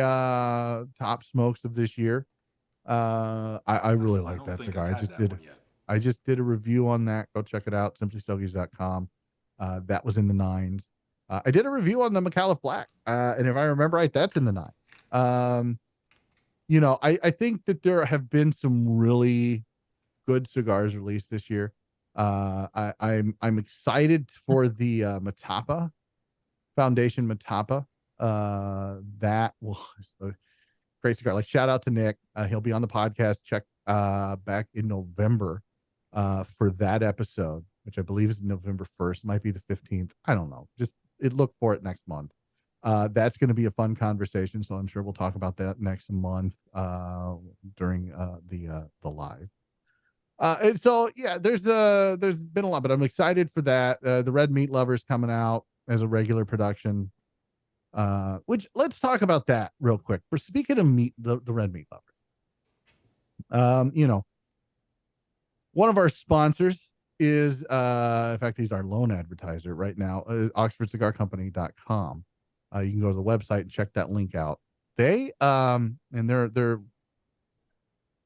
top smokes of this year. I really like that cigar. I just did a review on that. Go check it out, simplystogies.com. That was in the 9s. I did a review on the McAuliffe Black, and if I remember right, that's in the 9. I think that there have been some really good cigars released this year. I'm excited for the Matapa Foundation Matapa. That was a great cigar. Like, shout out to Nick. He'll be on the podcast. Check back in November for that episode, which I believe is November 1st. Might be the 15th. I don't know. Just look for it next month. That's going to be a fun conversation. So I'm sure we'll talk about that next month during the live. And so, yeah, there's been a lot, but I'm excited for that. The Red Meat Lovers coming out as a regular production. Which, let's talk about that real quick. We're speaking of meat, the Red Meat Lovers. One of our sponsors is, in fact, he's our lone advertiser right now, OxfordCigarCompany.com. You can go to the website and check that link out. They, and their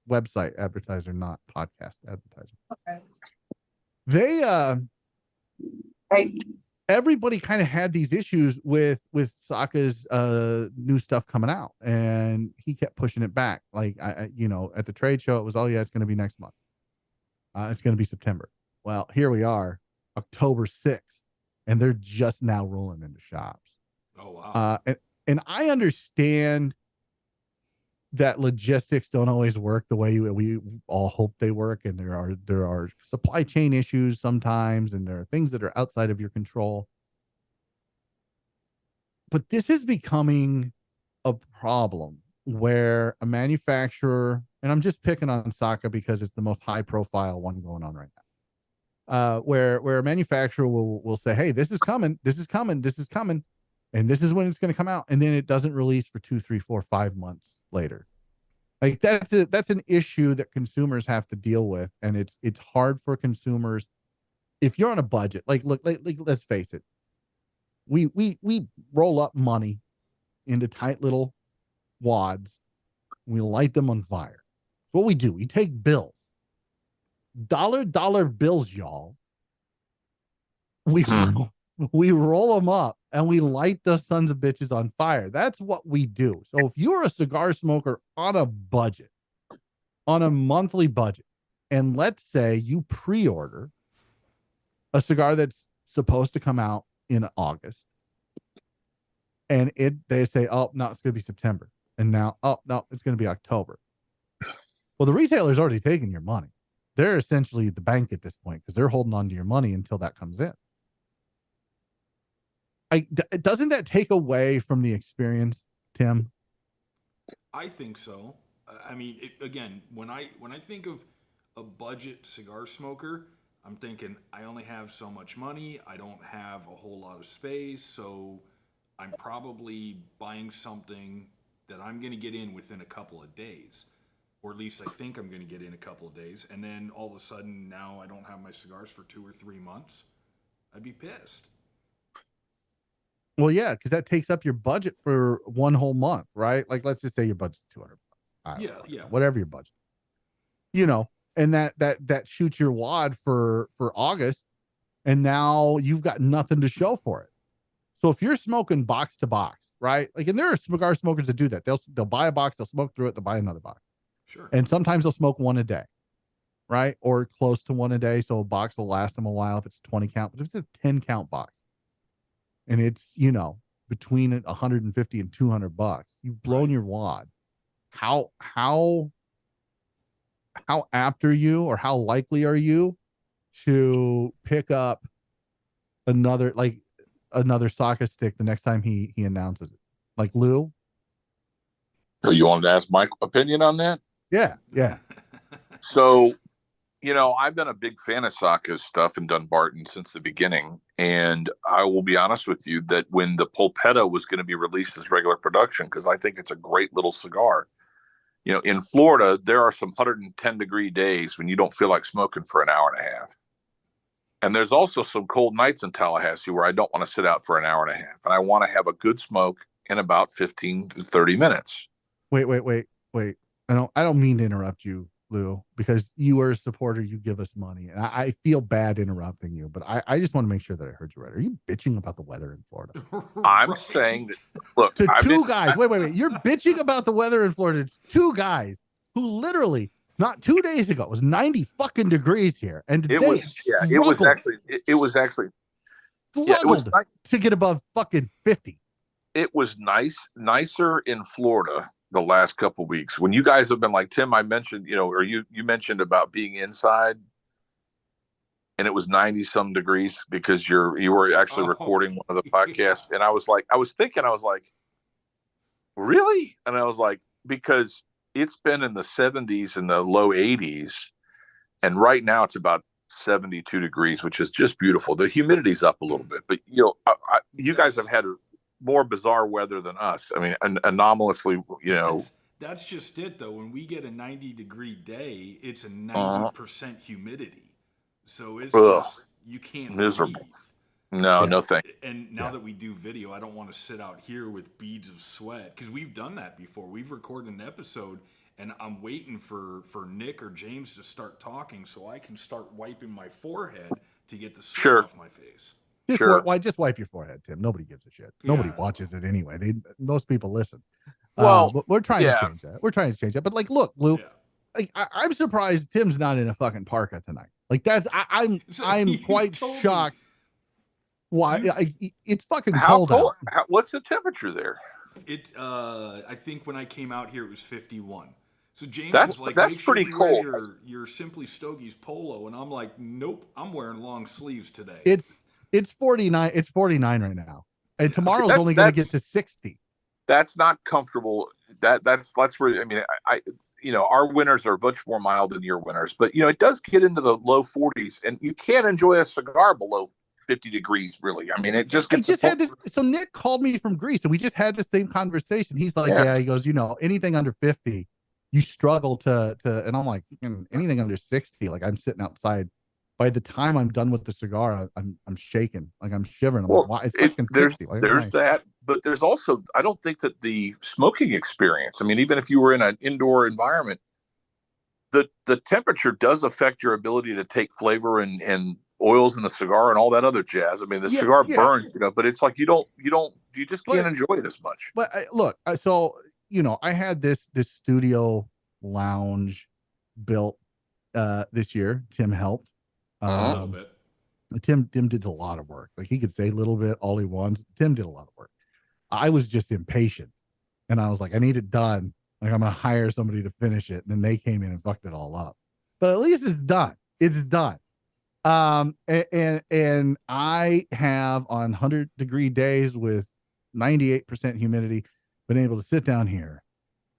website advertiser, not podcast advertiser. Okay. They, Right. everybody kind of had these issues with Saka's new stuff coming out, and he kept pushing it back. Like, I at the trade show, it was, oh yeah, it's going to be next month. It's going to be September. Well, here we are, October 6th, and they're just now rolling into shops. Oh wow. And I understand that logistics don't always work the way we all hope they work, and there are supply chain issues sometimes, and there are things that are outside of your control. But this is becoming a problem where a manufacturer, and I'm just picking on Saka because it's the most high profile one going on right now, where a manufacturer will say, hey, this is coming, and this is when it's going to come out, and then it doesn't release for 2, 3, 4, 5 months later. Like, that's an issue that consumers have to deal with, and it's hard for consumers if you're on a budget. Like, look, let's face it, we roll up money into tight little wads, we light them on fire. That's what we do. We take bills, dollar bills, y'all. We roll them up and we light those sons of bitches on fire. That's what we do. So if you're a cigar smoker on a budget, on a monthly budget, and let's say you pre-order a cigar that's supposed to come out in August, and they say, oh no, it's going to be September, and now, oh no, it's going to be October. Well, the retailer's already taken your money. They're essentially the bank at this point, because they're holding on to your money until that comes in. Doesn't that take away from the experience, Tim? I think so. I mean, again, when I think of a budget cigar smoker, I'm thinking I only have so much money. I don't have a whole lot of space, so I'm probably buying something that I'm going to get in within a couple of days, or at least I think I'm going to get in a couple of days. And then all of a sudden, now I don't have my cigars for 2 or 3 months. I'd be pissed. Well, yeah, because that takes up your budget for one whole month, right? Like, let's just say your budget's $200. Yeah. Whatever your budget, and that shoots your wad for August, and now you've got nothing to show for it. So if you're smoking box to box, right? Like, and there are cigar smokers that do that. They'll buy a box, they'll smoke through it, they'll buy another box. Sure. And sometimes they'll smoke one a day, right? Or close to one a day. So a box will last them a while if it's 20 count, but if it's a 10 count box, and it's, between $150 and $200, you've blown your wad. How apt are you, or how likely are you to pick up another soccer stick the next time he announces it. Like Lou. So you wanted to ask my opinion on that? Yeah. So, I've been a big fan of Saka's stuff in Dunbarton since the beginning. And I will be honest with you that when the Polpetta was going to be released as regular production, because I think it's a great little cigar, in Florida, there are some 110-degree days when you don't feel like smoking for an hour and a half. And there's also some cold nights in Tallahassee where I don't want to sit out for an hour and a half. And I want to have a good smoke in about 15 to 30 minutes. Wait. I don't mean to interrupt you, Lou, because you are a supporter. You give us money, and I feel bad interrupting you, but I just want to make sure that I heard you right. Are you bitching about the weather in Florida? I'm saying that, look, To two guys. Wait. You're bitching about the weather in Florida. Two guys who literally not 2 days ago it was 90 fucking degrees here, and today it was actually struggled to get above fucking 50. It was nicer in Florida the last couple of weeks when you guys have been like, Tim, I mentioned, or you mentioned about being inside and it was 90 some degrees because you were actually recording one of the podcasts. And I was like, really? And I was like, because it's been in the 70s and the low 80s. And right now it's about 72 degrees, which is just beautiful. The humidity's up a little bit, but you guys have had more bizarre weather than us. I mean, anomalously, That's just it, though. When we get a 90-degree day, it's a 90% humidity. So it's just, you can't miserable. breathe. No thank you. And now that we do video, I don't want to sit out here with beads of sweat, because we've done that before. We've recorded an episode, and I'm waiting for Nick or James to start talking so I can start wiping my forehead to get the sweat off my face. Just wipe your forehead, Tim. Nobody gives a shit. Nobody watches it anyway. Most people listen. Well, but we're trying to change that. We're trying to change that. But like, look, Lou, I'm surprised Tim's not in a fucking parka tonight. Like I'm quite shocked. Why? It's fucking cold out. What's the temperature there? I think when I came out here, it was 51. So James that's was like, that's make sure pretty you cold. wear your Simply Stogies polo, and I'm like, nope, I'm wearing long sleeves today. It's 49. It's 49 right now, and tomorrow's only going to get to 60. That's not comfortable. That's where, I mean, our winters are much more mild than your winters, but it does get into the low 40s, and you can't enjoy a cigar below 50 degrees, really. I mean, it just gets. So Nick called me from Greece, and we just had the same conversation. He's like, he goes, anything under 50, you struggle to, and I'm like, anything under 60, like I'm sitting outside. By the time I'm done with the cigar, I'm shaking, like I'm shivering. I'm like, why? It's fucking 60. There's that, but there's also, I don't think that the smoking experience, I mean, even if you were in an indoor environment, the temperature does affect your ability to take flavor and oils in the cigar and all that other jazz. I mean, the cigar burns, but it's like you just can't enjoy it as much. But look, so I had this studio lounge built this year. Tim helped. A little bit. Tim did a lot of work. Like, he could say a little bit all he wants. Tim did a lot of work. I was just impatient, and I was like, I need it done. Like, I'm gonna hire somebody to finish it. And then they came in and fucked it all up. But at least it's done. It's done. And I have, on 100-degree days with 98% humidity, been able to sit down here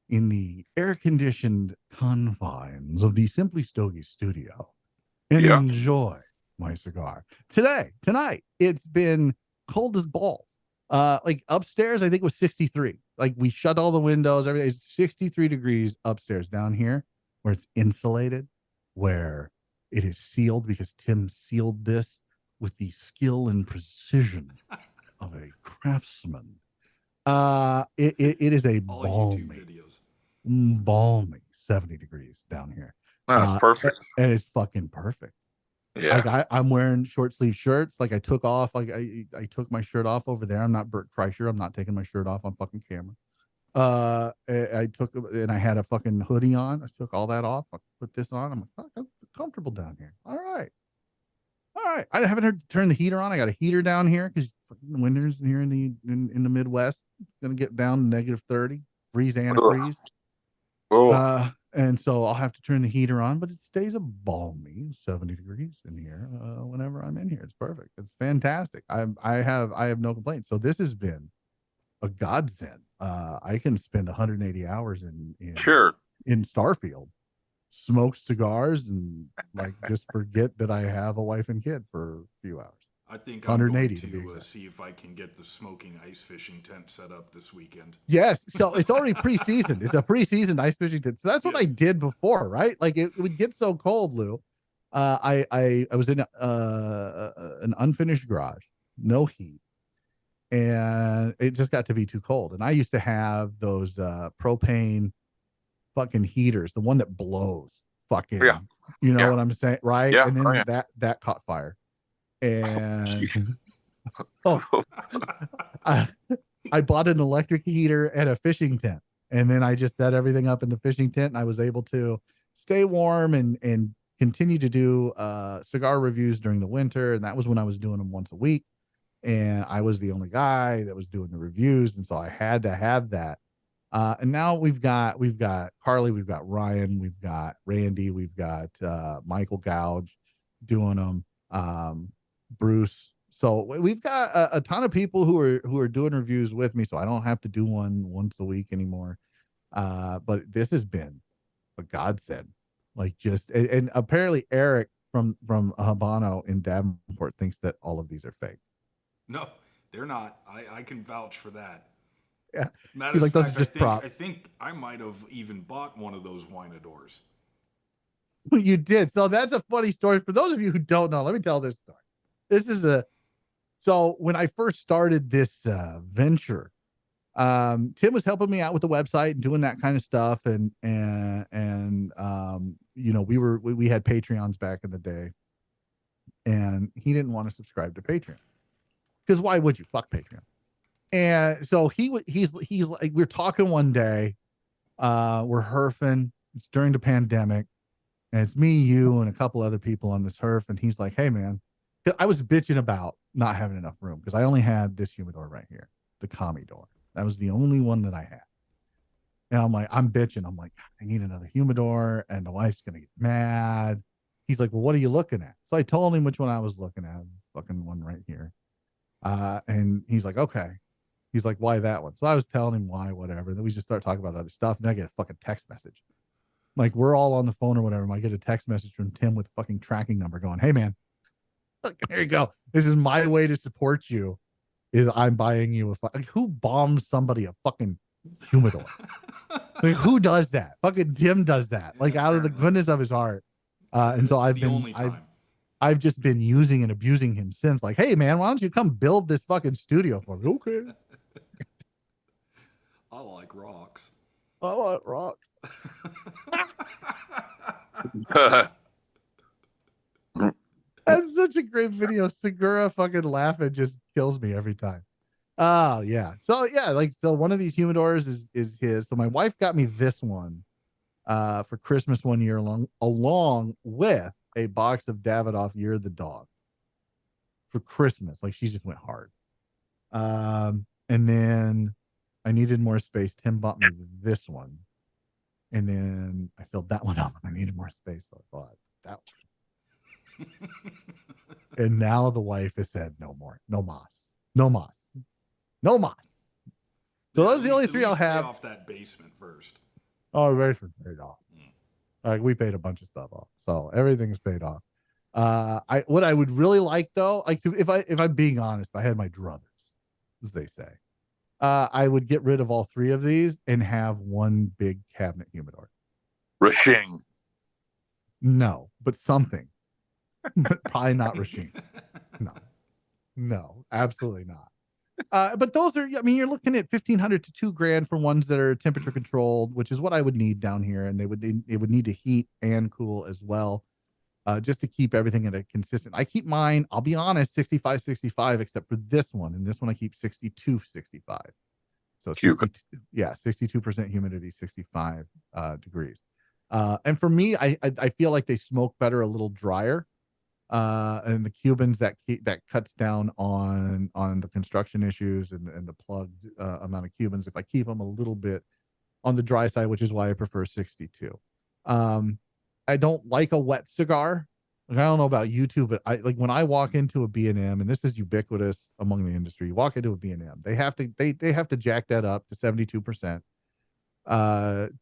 in the air-conditioned confines of the Simply Stogies studio and enjoy my cigar. Tonight, it's been cold as balls. Like, upstairs, I think it was 63. Like, we shut all the windows, everything. It's 63 degrees upstairs. Down here, where it's insulated, where it is sealed, because Tim sealed this with the skill and precision of a craftsman. It is a balmy 70 degrees down here. That's perfect. And it's fucking perfect. Yeah. Like, I'm wearing short sleeve shirts. Like, I took off, like I took my shirt off over there. I'm not Bert Kreischer. I'm not taking my shirt off on fucking camera. I took, and I had a fucking hoodie on. I took all that off. I put this on. I'm like, fuck, I'm comfortable down here. All right. I haven't heard to turn the heater on. I got a heater down here because the winters here in the Midwest, it's gonna get down to -30, freeze, antifreeze. And so I'll have to turn the heater on, but it stays a balmy 70 degrees in here whenever I'm in here. It's perfect. It's fantastic. I have no complaints. So this has been a godsend. I can spend 180 hours Sure. in Starfield, smoke cigars, and like just forget that I have a wife and kid for a few hours. I think I'm going 180 to be to exact. see if I can get the smoking ice fishing tent set up this weekend. Yes, so it's already preseasoned. It's a preseasoned ice fishing tent. So that's what I did before, right? Like it would get so cold, Lou. I was in an unfinished garage, no heat, and it just got to be too cold. And I used to have those propane fucking heaters, the one that blows, fucking, Yeah. you know Yeah. what I'm saying, right? Yeah. And then Oh, yeah. that caught fire, and I bought an electric heater and a fishing tent, and then I just set everything up in the fishing tent, and I was able to stay warm and continue to do cigar reviews during the winter. And that was when I was doing them once a week, and I was the only guy that was doing the reviews, and so I had to have that. And now we've got Carly, we've got Ryan, we've got Randy, we've got Michael Gouge doing them, Bruce. So we've got a ton of people who are doing reviews with me, so I don't have to do one once a week anymore. But this has been a godsend. Like just and apparently Eric from Habano in Davenport thinks that all of these are fake. No, they're not. I can vouch for that. Yeah. Matter He's of like, those fact, are just props. I think I might have even bought one of those Winadors. You did. So that's a funny story. For those of you who don't know, let me tell this story. This is so when I first started this venture, Tim was helping me out with the website and doing that kind of stuff. And you know, we had Patreons back in the day, and he didn't want to subscribe to Patreon because why would you? Fuck Patreon. And so he's like, we're talking one day, we're herfing. It's during the pandemic. And it's me, you, and a couple other people on this herf. And he's like, hey, man, I was bitching about not having enough room because I only had this humidor right here, the Commodore. That was the only one that I had. And I'm like, I'm bitching. I'm like, I need another humidor, and the wife's going to get mad. He's like, well, what are you looking at? So I told him which one I was looking at, fucking one right here. And he's like, okay. He's like, why that one? So I was telling him why, whatever. Then we just start talking about other stuff. And then I get a fucking text message. Like we're all on the phone or whatever. And I get a text message from Tim with a fucking tracking number going, hey man, look, here you go. This is my way to support you. Is I'm buying you like, who bombs somebody a fucking humidor? Like who does that? Fucking Tim does that. Like out of the goodness of his heart. And so I've just been using and abusing him since. Like, hey man, why don't you come build this fucking studio for me? Okay. I like rocks. I like rocks. That's such a great video. Segura fucking laughing just kills me every time. Oh yeah. So yeah, like so one of these humidors is his. So my wife got me this one for Christmas one year along with a box of Davidoff Year the Dog for Christmas. Like she just went hard. And then I needed more space. Tim bought me this one. And then I filled that one up and I needed more space. So I bought that one. And now the wife has said no more. No mas. No mas. No mas. So those are the only three I'll have. Pay off that basement first. Oh, the basement paid off. Like we paid a bunch of stuff off. So everything's paid off. What I would really like though, like if I'm being honest, if I had my druthers, as they say, I would get rid of all three of these and have one big cabinet humidor. Rashing. No, but something. But probably not Rasheen. No, absolutely not. But those are, I mean, you're looking at $1,500 to $2,000 for ones that are temperature controlled, which is what I would need down here. And it would need to heat and cool as well. Just to keep everything at a consistent. I keep mine, I'll be honest, 65, except for this one. And this one I keep 62, 65. So 62% humidity, 65 degrees. And for me, I feel like they smoke better a little drier. And the Cubans that cuts down on the construction issues and the plugged amount of Cubans if I keep them a little bit on the dry side, which is why I prefer 62. I don't like a wet cigar. Like, I don't know about you two, but I like when I walk into a B&M, and this is ubiquitous among the industry. You walk into a B&M, they have to jack that up to 72%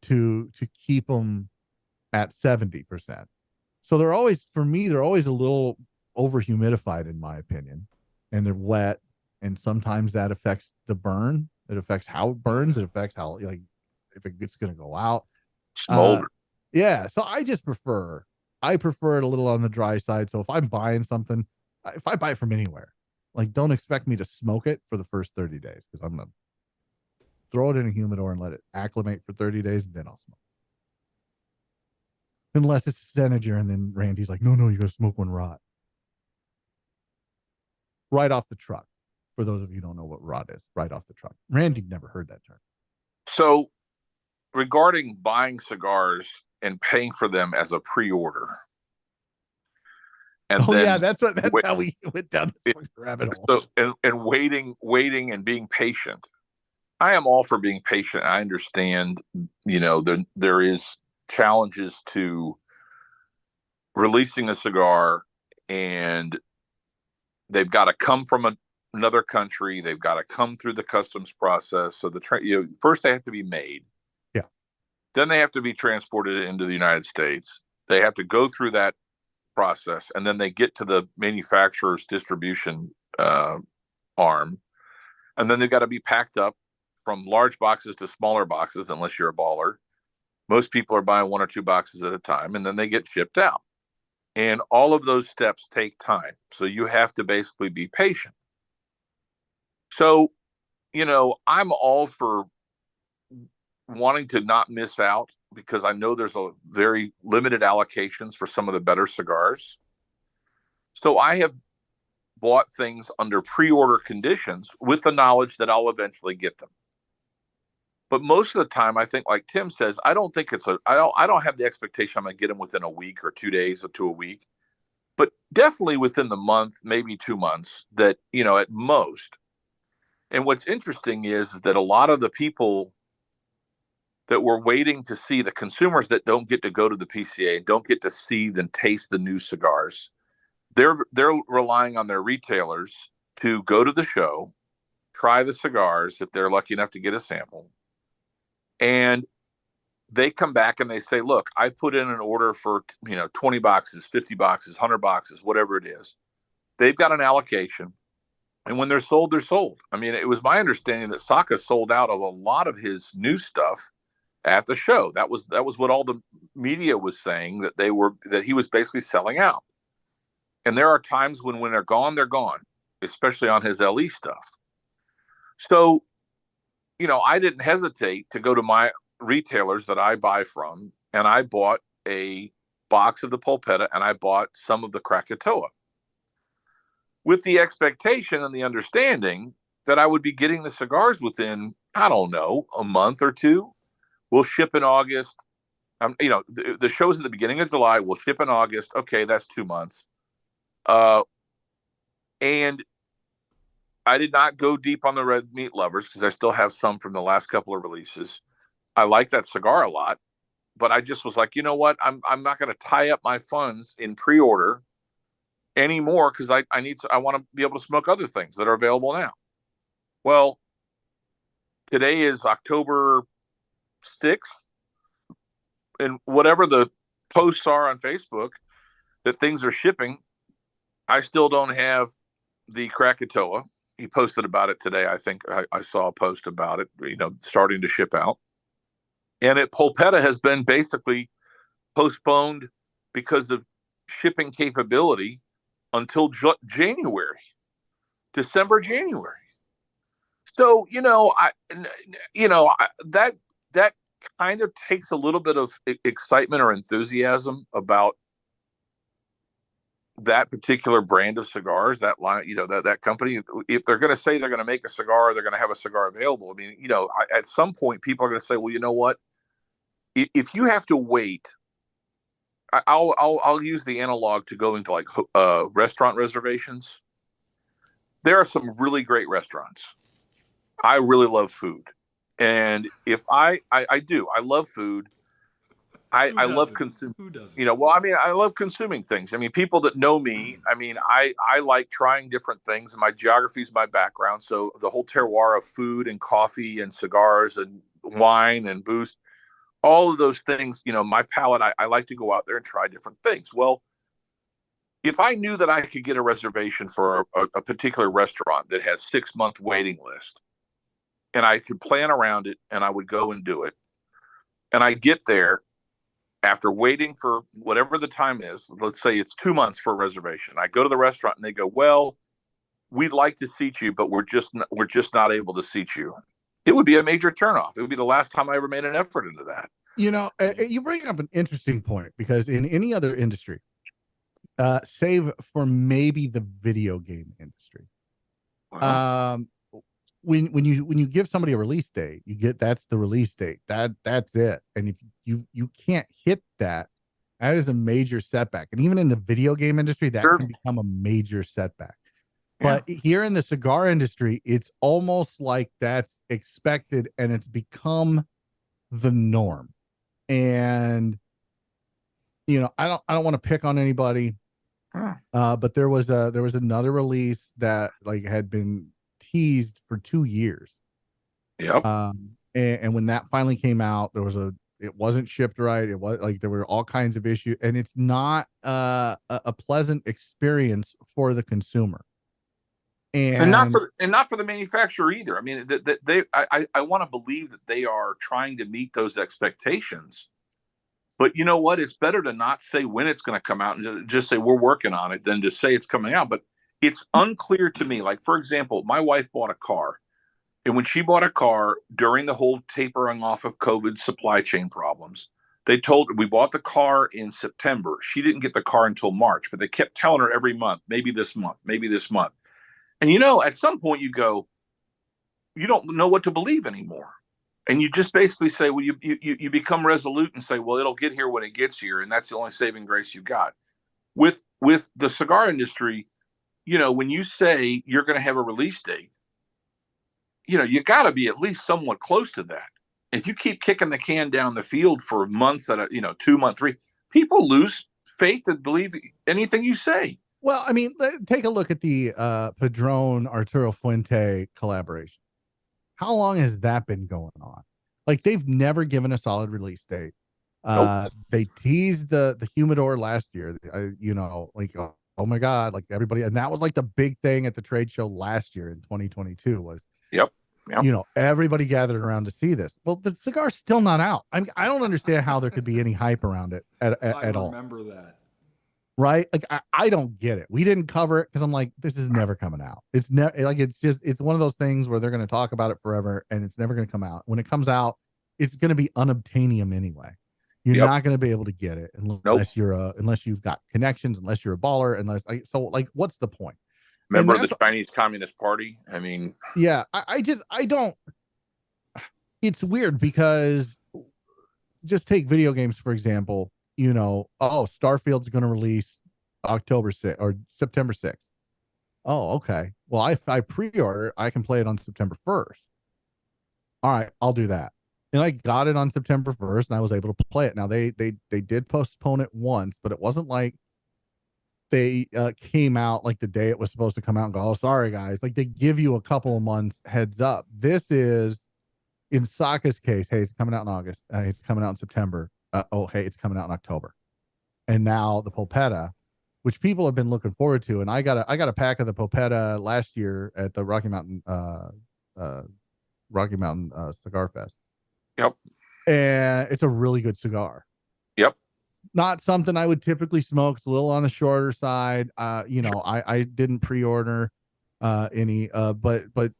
to keep them at 70%. So they're always, for me, they're always a little over humidified in my opinion, and they're wet, and sometimes that affects the burn. It affects how it burns. It affects how, like, if it's going to go out. Smolder. Yeah. So I prefer it a little on the dry side. So if I'm buying something, if I buy it from anywhere, like, don't expect me to smoke it for the first 30 days, because I'm going to throw it in a humidor and let it acclimate for 30 days, and then I'll smoke. Unless it's a Senager, and then Randy's like, no, you got to smoke one rot. Right off the truck. For those of you who don't know what rot is, right off the truck. Randy never heard that term. So regarding buying cigars and paying for them as a pre-order. And that's how we went down this rabbit hole. So, and waiting and being patient. I am all for being patient. I understand, there is challenges to releasing a cigar, and they've got to come from another country. They've got to come through the customs process. So first they have to be made. Yeah. Then they have to be transported into the United States. They have to go through that process, and then they get to the manufacturer's distribution arm, and then they've got to be packed up from large boxes to smaller boxes, unless you're a baller. Most people are buying 1 or 2 boxes at a time, and then they get shipped out. And all of those steps take time. So you have to basically be patient. So, I'm all for wanting to not miss out, because I know there's a very limited allocations for some of the better cigars. So I have bought things under pre-order conditions with the knowledge that I'll eventually get them. But most of the time, I think, like Tim says, I don't have the expectation I'm going to get them within a week or 2 days or to a week, but definitely within the month, maybe 2 months, that, at most. And what's interesting is that a lot of the people that we're waiting to see, the consumers that don't get to go to the PCA and don't get to see and taste the new cigars, they're relying on their retailers to go to the show, try the cigars if they're lucky enough to get a sample, and they come back and they say, look, I put in an order for 20 boxes, 50 boxes, 100 boxes, whatever it is. They've got an allocation, and when they're sold, they're sold. I mean, it was my understanding that Saka sold out of a lot of his new stuff at the show. That was what all the media was saying, that he was basically selling out. And there are times when they're gone, especially on his LE stuff. So, I didn't hesitate to go to my retailers that I buy from, and I bought a box of the Polpetta, and I bought some of the Krakatoa, with the expectation and the understanding that I would be getting the cigars within, I don't know, a month or two. We'll ship in August. The show's at the beginning of July. We'll ship in August. Okay, that's 2 months. And I did not go deep on the red meat lovers, because I still have some from the last couple of releases. I like that cigar a lot, but I just was like, you know what? I'm not going to tie up my funds in pre-order anymore, because I want to be able to smoke other things that are available now. Well, today is October 6th, and whatever the posts are on Facebook that things are shipping, I still don't have the Krakatoa. He posted about it today. I think I saw a post about it, starting to ship out. And Polpetta has been basically postponed because of shipping capability until December, January. So, that kind of takes a little bit of excitement or enthusiasm about that particular brand of cigars, that line, that company. If they're going to say they're going to make a cigar, they're going to have a cigar available. I mean, at some point, people are going to say, well, you know what? If you have to wait, I'll use the analog to going to like restaurant reservations. There are some really great restaurants. I really love food. And if I love food, Who I love doesn't? consuming. Who doesn't? You know, well, I mean, I love consuming things. I mean, people that know me, I mean, I like trying different things. And my geography is my background, so the whole terroir of food and coffee and cigars and wine and booze, all of those things. You know, my palate. I like to go out there and try different things. Well, if I knew that I could get a reservation for a particular restaurant that has 6 month waiting list, and I could plan around it, and I would go and do it, and I get there after waiting for whatever the time is, let's say it's 2 months for a reservation. I go to the restaurant and they go, "Well, we'd like to seat you, but we're just not able to seat you." It would be a major turnoff. It would be the last time I ever made an effort into that. You know, you bring up an interesting point, because in any other industry, save for maybe the video game industry, Wow. when you give somebody a release date, that's the release date. That's it. And if you can't hit that, that is a major setback. And even in the video game industry, that Sure. can become a major setback. Yeah. But here in the cigar industry, it's almost like that's expected, and it's become the norm. And you know, I don't want to pick on anybody, but there was another release that like had been teased for 2 years. Yep. And when that finally came out, it wasn't shipped right. It was like there were all kinds of issues, and it's not a pleasant experience for the consumer. And not for the manufacturer either. I mean, I want to believe that they are trying to meet those expectations. But you know what? It's better to not say when it's going to come out and just say we're working on it than to say it's coming out. But it's unclear to me. Like, for example, my wife bought a car. And when she bought a car during the whole tapering off of COVID supply chain problems, they told her we bought the car in September. She didn't get the car until March, but they kept telling her every month, maybe this month, maybe this month. And you know, at some point you go, you don't know what to believe anymore. And you just basically say, well, you become resolute and say, well, it'll get here when it gets here. And that's the only saving grace you got. With the cigar industry, you know, when you say you're going to have a release date, you know, you got to be at least somewhat close to that. If you keep kicking the can down the field for months 2 months, 3, people lose faith and believe anything you say. Well, I mean, take a look at the Padron Arturo Fuente collaboration. How long has that been going on? Like, they've never given a solid release date. Nope. They teased the humidor last year. Like, oh my God, like everybody, and that was like the big thing at the trade show last year in 2022 was, Yep. you know, everybody gathered around to see this. Well, the cigar's still not out. I don't understand how there could be any hype around it at all. I remember that. Right? Like, I don't get it. We didn't cover it because I'm like, this is never coming out. It's never like, it's one of those things where they're going to talk about it forever and it's never going to come out. When it comes out, it's going to be unobtainium anyway. You're not going to be able to get it unless unless you've got connections, unless you're a baller, what's the point? Member of the Chinese Communist Party. I mean, yeah, I don't. It's weird because just take video games, for example. You know, Starfield's going to release October 6th or September 6th. Oh, okay. Well, if I pre-order, I can play it on September 1st. All right, I'll do that. And I got it on September 1st and I was able to play it. Now they did postpone it once, but it wasn't like they came out like the day it was supposed to come out and go, oh, sorry guys. Like, they give you a couple of months heads up. This is, in Saka's case, hey, it's coming out in August. It's coming out in September. Hey, it's coming out in October. And now the Popetta, which people have been looking forward to. And I got a pack of the Popetta last year at the Rocky Mountain Cigar Fest. Yep. And it's a really good cigar. Yep. Not something I would typically smoke. It's a little on the shorter side. Sure. I didn't pre-order any, but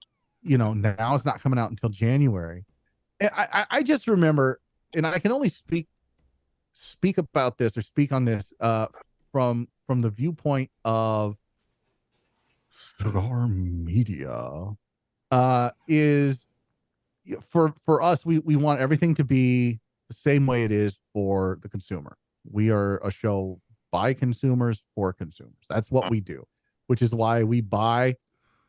you know, now it's not coming out until January. And I just remember, and I can only speak about this or speak on this from the viewpoint of cigar media, is for us, we want everything to be the same way it is for the consumer. We are a show by consumers for consumers. That's what we do, which is why we buy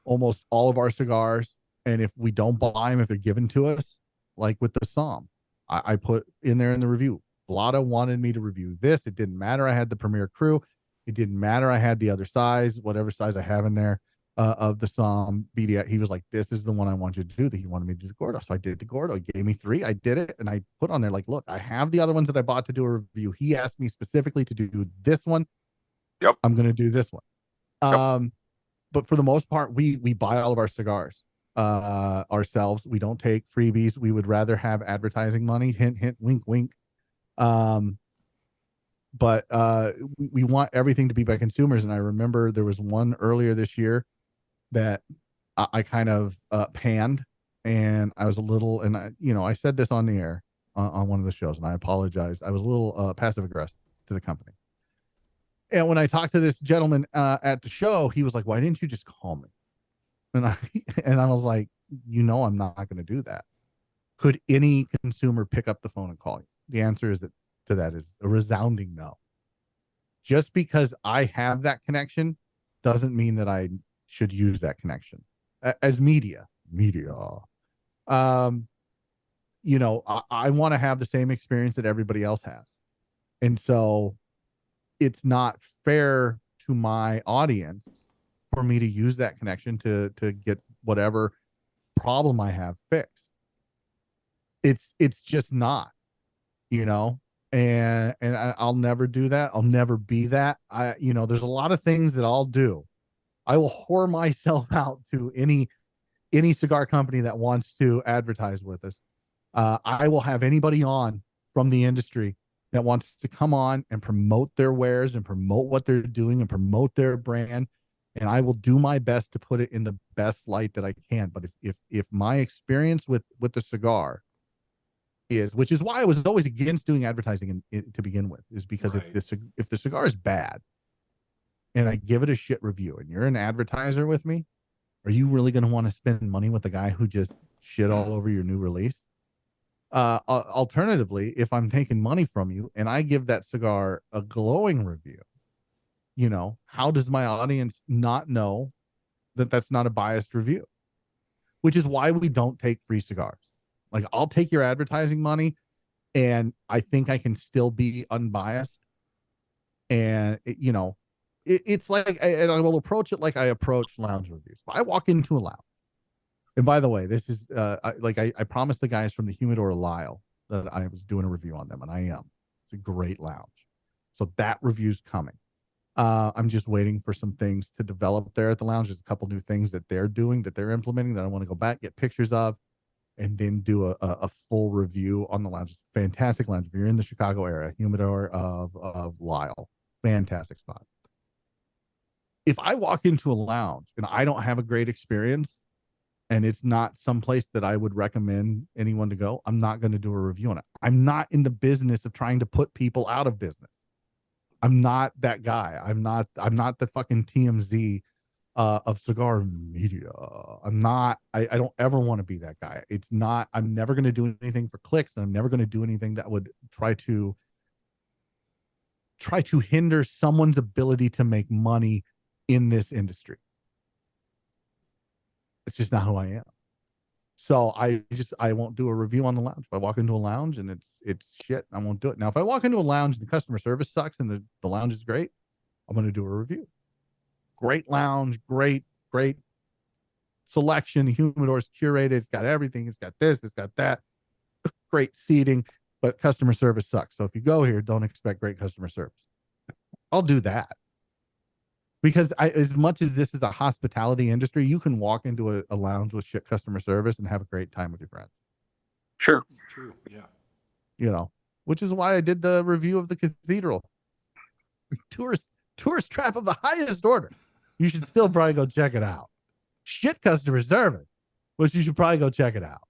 almost all of our cigars. And if we don't buy them, if they're given to us, like with the Somm, I put in there in the review, Vlada wanted me to review this. It didn't matter. I had the Premier Crew. It didn't matter. I had the other size, whatever size I have in there of the Somme BDI. He was like, this is the one I want you to do. That he wanted me to do the Gordo. So I did the Gordo. He gave me 3. I did it. And I put on there like, look, I have the other ones that I bought to do a review. He asked me specifically to do this one. Yep. I'm going to do this one. Yep. But for the most part, we buy all of our cigars ourselves. We don't take freebies. We would rather have advertising money. Hint, hint, wink, wink. But we want everything to be by consumers. And I remember there was one earlier this year that I kind of panned, and I was a little, and I said this on the air on one of the shows, and I apologize. I was a little passive aggressive to the company. And when I talked to this gentleman at the show, he was like, "Why didn't you just call me?" And I was like, I'm not going to do that. Could any consumer pick up the phone and call you? The answer is to that is a resounding no. Just because I have that connection doesn't mean that I should use that connection as media. I want to have the same experience that everybody else has. And so it's not fair to my audience for me to use that connection to get whatever problem I have fixed. It's just not, and I'll never do that. I'll never be that. There's a lot of things that I'll do. I will whore myself out to any cigar company that wants to advertise with us. I will have anybody on from the industry that wants to come on and promote their wares and promote what they're doing and promote their brand. And I will do my best to put it in the best light that I can. But if my experience with the cigar which is why I was always against doing advertising to begin with, is because right. if the cigar is bad and I give it a shit review and you're an advertiser with me, are you really going to want to spend money with the guy who just shit all over your new release? Alternatively, if I'm taking money from you and I give that cigar a glowing review, how does my audience not know that that's not a biased review? Which is why we don't take free cigars. Like, I'll take your advertising money and I think I can still be unbiased. And it's like, and I will approach it like I approach lounge reviews. If I walk into a lounge, and by the way, this is I promised the guys from the Humidor Lyle that I was doing a review on them, and I am. It's a great lounge. So that review's coming. I'm just waiting for some things to develop there at the lounge. There's a couple new things that they're doing, that they're implementing, that I want to go back, get pictures of, and then do a full review on the lounge. It's a fantastic lounge. If you're in the Chicago area, Humidor of Lyle, fantastic spot. If I walk into a lounge and I don't have a great experience and it's not someplace that I would recommend anyone to go, I'm not going to do a review on it. I'm not in the business of trying to put people out of business. I'm not that guy. I'm not the fucking TMZ of cigar media. I don't ever want to be that guy. I'm never going to do anything for clicks, and I'm never going to do anything that would try to hinder someone's ability to make money in this industry. It's just not who I am. So I won't do a review on the lounge. If I walk into a lounge and it's shit, I won't do it. Now, if I walk into a lounge and the customer service sucks and the lounge is great, I'm going to do a review. Great lounge, great selection. The humidor's curated. It's got everything. It's got this. It's got that. Great seating, but customer service sucks. So if you go here, don't expect great customer service. I'll do that. Because as much as this is a hospitality industry, you can walk into a lounge with shit customer service and have a great time with your friends. Sure. True. Yeah. Which is why I did the review of the Cathedral. Tourist trap of the highest order. You should still probably go check it out. Shit customer service, which you should probably go check it out.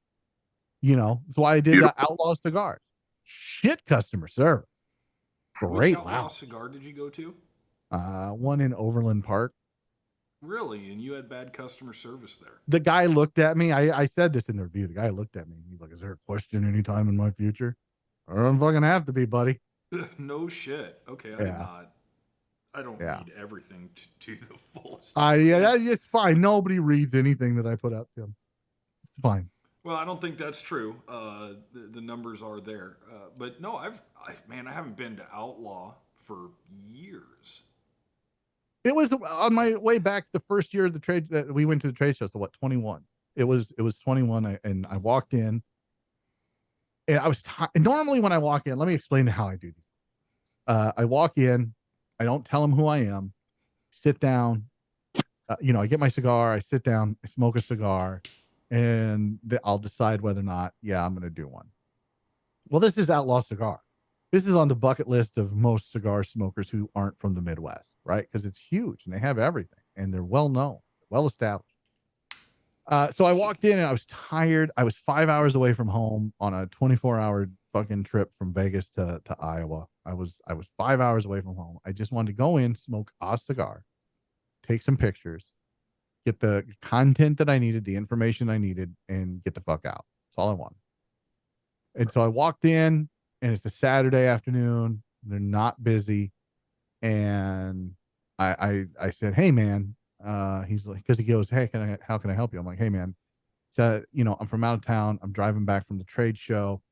That's why I did Outlaw Cigars. Shit customer service. Great Which Outlaw lounge. cigar did you go to? One in Overland Park. Really? And you had bad customer service there? The guy looked at me. I said this in the review. The guy looked at me. He's like, "Is there a question anytime in my future?" I don't fucking have to be, buddy. No shit. Okay, I don't read everything to the fullest. It's fine. Nobody reads anything that I put out to them. It's fine. Well, I don't think that's true. The numbers are there, but no, I haven't been to Outlaw for years. It was on my way back the first year of the trade that we went to the trade show. So what, 21? It was 21, and I walked in, and I was normally when I walk in. Let me explain how I do these. I walk in, I don't tell them who I am, sit down. I get my cigar, I sit down, I smoke a cigar, and I'll decide whether or not, I'm going to do one. Well, this is Outlaw Cigar. This is on the bucket list of most cigar smokers who aren't from the Midwest, right? Because it's huge and they have everything and they're well known, well established. So I walked in and I was tired. I was 5 hours away from home on a 24-hour fucking trip from Vegas to Iowa. I was 5 hours away from home. I just wanted to go in, smoke a cigar, take some pictures, get the content that I needed, the information I needed, and get the fuck out. That's all I wanted. And so I walked in, and it's a Saturday afternoon. They're not busy. And I said, "Hey, man." He's like, because he goes, "Hey, how can I help you?" I'm like, "Hey, man. So, I'm from out of town. I'm driving back from the trade show."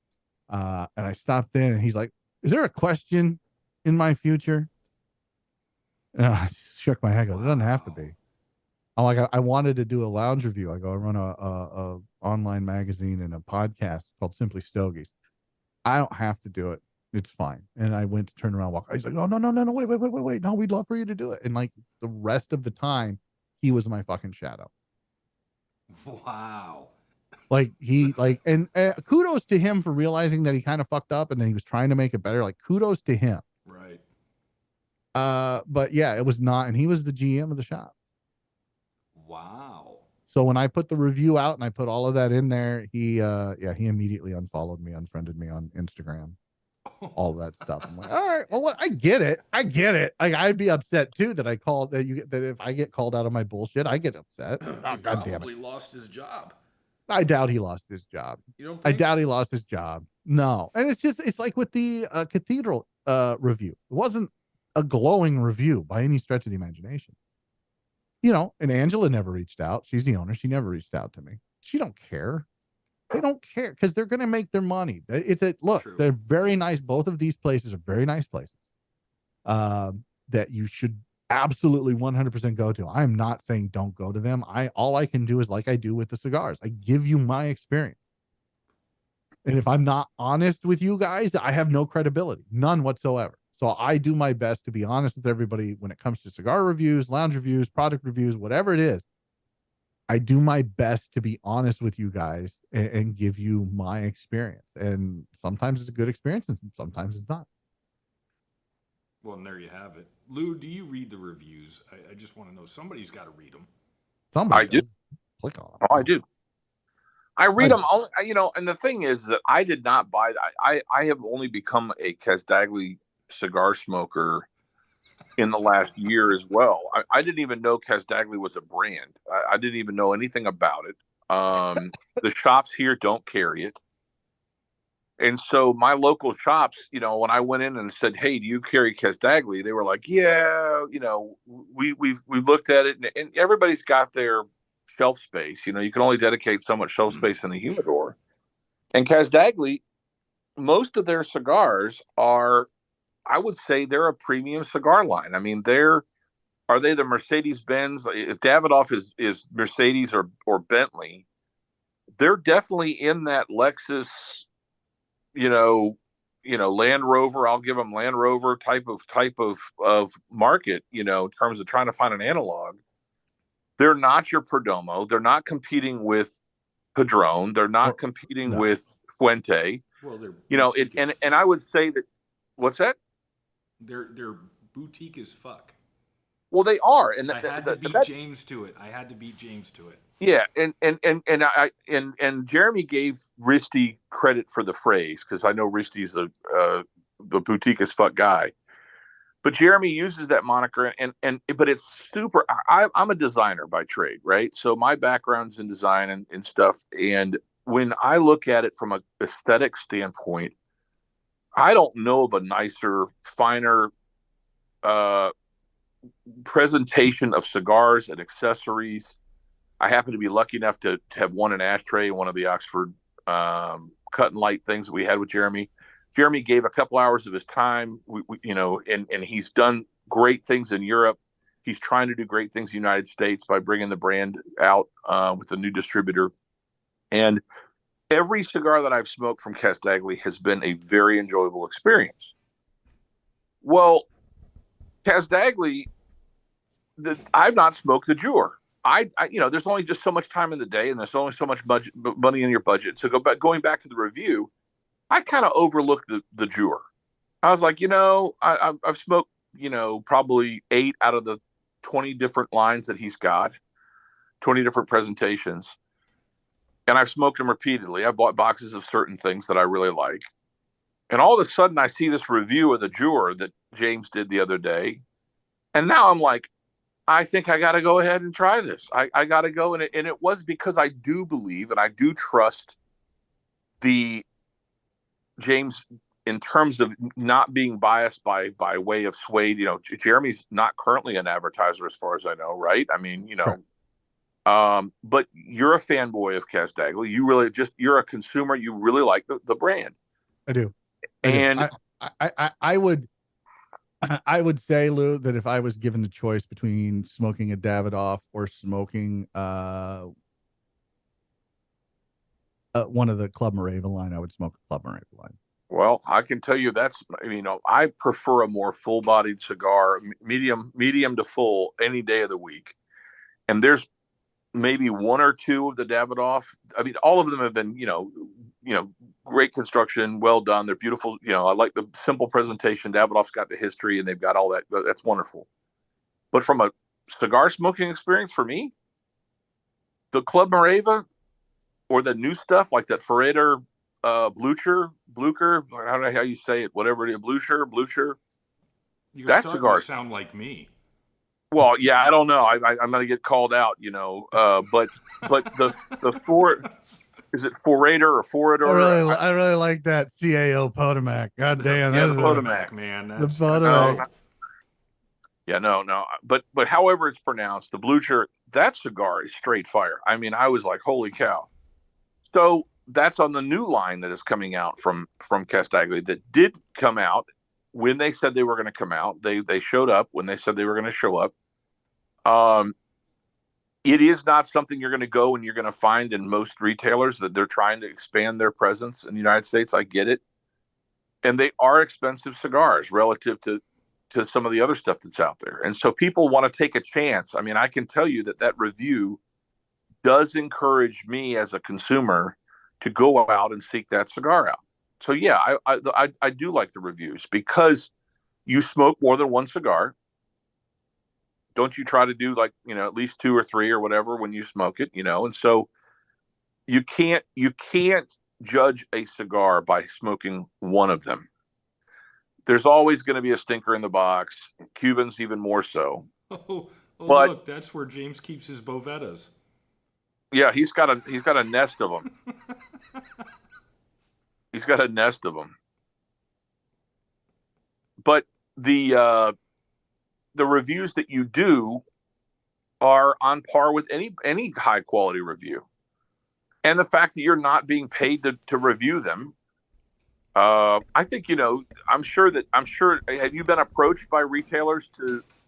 And I stopped in, and he's like, "Is there a question in my future?" And I shook my head. I go, "It doesn't have to be." I'm like, I wanted to do a lounge review. I go, I run a online magazine and a podcast called Simply Stogies. I don't have to do it. It's fine. And I went to turn around, walk. He's like, no, wait. No, we'd love for you to do it. And like the rest of the time, he was my fucking shadow. Wow. And kudos to him for realizing that he kind of fucked up and then he was trying to make it better. Like kudos to him. Right. But yeah, it was not. And he was the GM of the shop. Wow. So when I put the review out and I put all of that in there, he immediately unfollowed me, unfriended me on Instagram, all of that stuff. I'm like, all right, well, I get it. Like, I'd be upset too that if I get called out on my bullshit, I get upset. He God damn it. probably lost his job. I doubt he lost his job. You don't I think? doubt he lost his job. No. And it's like with the Cathedral review. It wasn't a glowing review by any stretch of the imagination. And Angela never reached out. She's the owner. She never reached out to me. She don't care. They don't care because they're going to make their money. Look, True. They're very nice. Both of these places are very nice places that you should absolutely 100% go to. I'm not saying don't go to them. All I can do is like I do with the cigars. I give you my experience. And if I'm not honest with you guys, I have no credibility, none whatsoever. So I do my best to be honest with everybody when it comes to cigar reviews, lounge reviews, product reviews, whatever it is. I do my best to be honest with you guys and give you my experience. And sometimes it's a good experience and sometimes it's not. Well, and there you have it. Lou, do you read the reviews? I just want to know. Somebody's got to read them. Somebody I do. Click on them. Oh, I do. I read them only, and the thing is that I did not buy that. I have only become a Casdagli cigar smoker in the last year as well. I didn't even know Casdagli was a brand. I didn't even know anything about it. The shops here don't carry it. And so my local shops, when I went in and said, "Hey, do you carry Casdagli?" They were like, "Yeah, we've looked at it," and everybody's got their shelf space. You can only dedicate so much shelf space in the humidor. And Casdagli, most of their cigars are, I would say, they're a premium cigar line. I mean, are they the Mercedes-Benz? If Davidoff is Mercedes or Bentley, they're definitely in that Lexus, Land Rover. I'll give them Land Rover type of market, in terms of trying to find an analog. They're not your Perdomo. They're not competing with Padron. They're not competing with Fuente. Well, they're and I would say that. What's that? They're boutique as fuck. Well, they are, and I had to beat James to it. Yeah, and Jeremy gave Risty credit for the phrase because I know Risty's the boutique as fuck guy, but Jeremy uses that moniker, but it's super. I'm a designer by trade, right? So my background's in design and stuff, and when I look at it from an aesthetic standpoint, I don't know of a nicer, finer presentation of cigars and accessories I happen to be lucky enough to have won an ashtray in one of the Oxford cut and light things that we had with Jeremy. Jeremy gave a couple hours of his time, and he's done great things in Europe. He's trying to do great things in the United States by bringing the brand out with a new distributor. And every cigar that I've smoked from Castagli has been a very enjoyable experience. Well, Castagli, I've not smoked the Jour. There's only just so much time in the day, and there's only so much money in your budget. So going back to the review, I kind of overlooked the Jour. I was like, I've smoked, probably 8 out of the 20 different lines that he's got, 20 different presentations. And I've smoked them repeatedly. I bought boxes of certain things that I really like. And all of a sudden I see this review of the Jour that James did the other day. And now I'm like, I think I got to go ahead and try this. I got to go. And it was because I do believe and I do trust the James in terms of not being biased by way of Suede. Jeremy's not currently an advertiser as far as I know, right? I mean, right. But you're a fanboy of Castagli. You're a consumer. You really like the brand. I do. And I would say, Lou, that if I was given the choice between smoking a Davidoff or smoking one of the Club Morava line, I would smoke a Club Morava line. Well, I can tell you I prefer a more full-bodied cigar, medium to full, any day of the week. And there's maybe 1 or 2 of the Davidoff. I mean, all of them have been, great construction, well done. They're beautiful. I like the simple presentation. Davidoff's got the history and they've got all that. That's wonderful. But from a cigar smoking experience for me, the Club Morava or the new stuff like that Ferreter Blucher, I don't know how you say it, whatever it is, Blucher. That cigar sound like me. Well, yeah, I don't know. I'm going to get called out, but the four, is it Forrader or Forrader? I really like that CAO Potomac. God damn. Yeah, the Potomac, man. The Potomac. Yeah, no. But however it's pronounced, the Blucher, that cigar is straight fire. I mean, I was like, holy cow. So that's on the new line that is coming out from Castagli that did come out when they said they were going to come out. They showed up when they said they were going to show up. It is not something you're going to go and you're going to find in most retailers, that they're trying to expand their presence in the United States. I get it. And they are expensive cigars relative to some of the other stuff that's out there. And so people want to take a chance. I mean, I can tell you that review does encourage me as a consumer to go out and seek that cigar out. So yeah, I do like the reviews because you smoke more than one cigar. Don't you try to do at least 2 or 3 or whatever when you smoke it, and so you can't judge a cigar by smoking one of them. There's always going to be a stinker in the box. Cubans even more so. But look, that's where James keeps his Bovettas. Yeah, he's got a nest of them. He's got a nest of them. But the reviews that you do are on par with any high quality review. And the fact that you're not being paid to review them, I think, I'm sure, have you been approached by retailers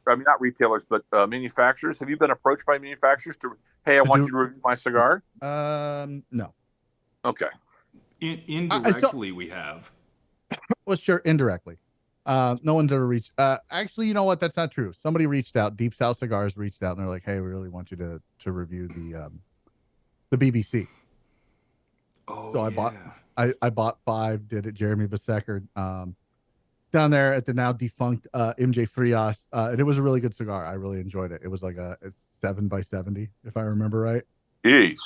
not retailers, but manufacturers? Have you been approached by manufacturers hey, I want you to review my cigar? No. Okay. Indirectly, we have. Well, sure, indirectly. No one's ever reached. Actually, you know what? That's not true. Somebody reached out. Deep South Cigars reached out, and they're like, "Hey, we really want you to review the BBC." Oh, so I bought 5. Did it. Jeremy Besecker down there at the now defunct MJ Frias, and it was a really good cigar. I really enjoyed it. It was like a 7x70, if I remember right. Jeez.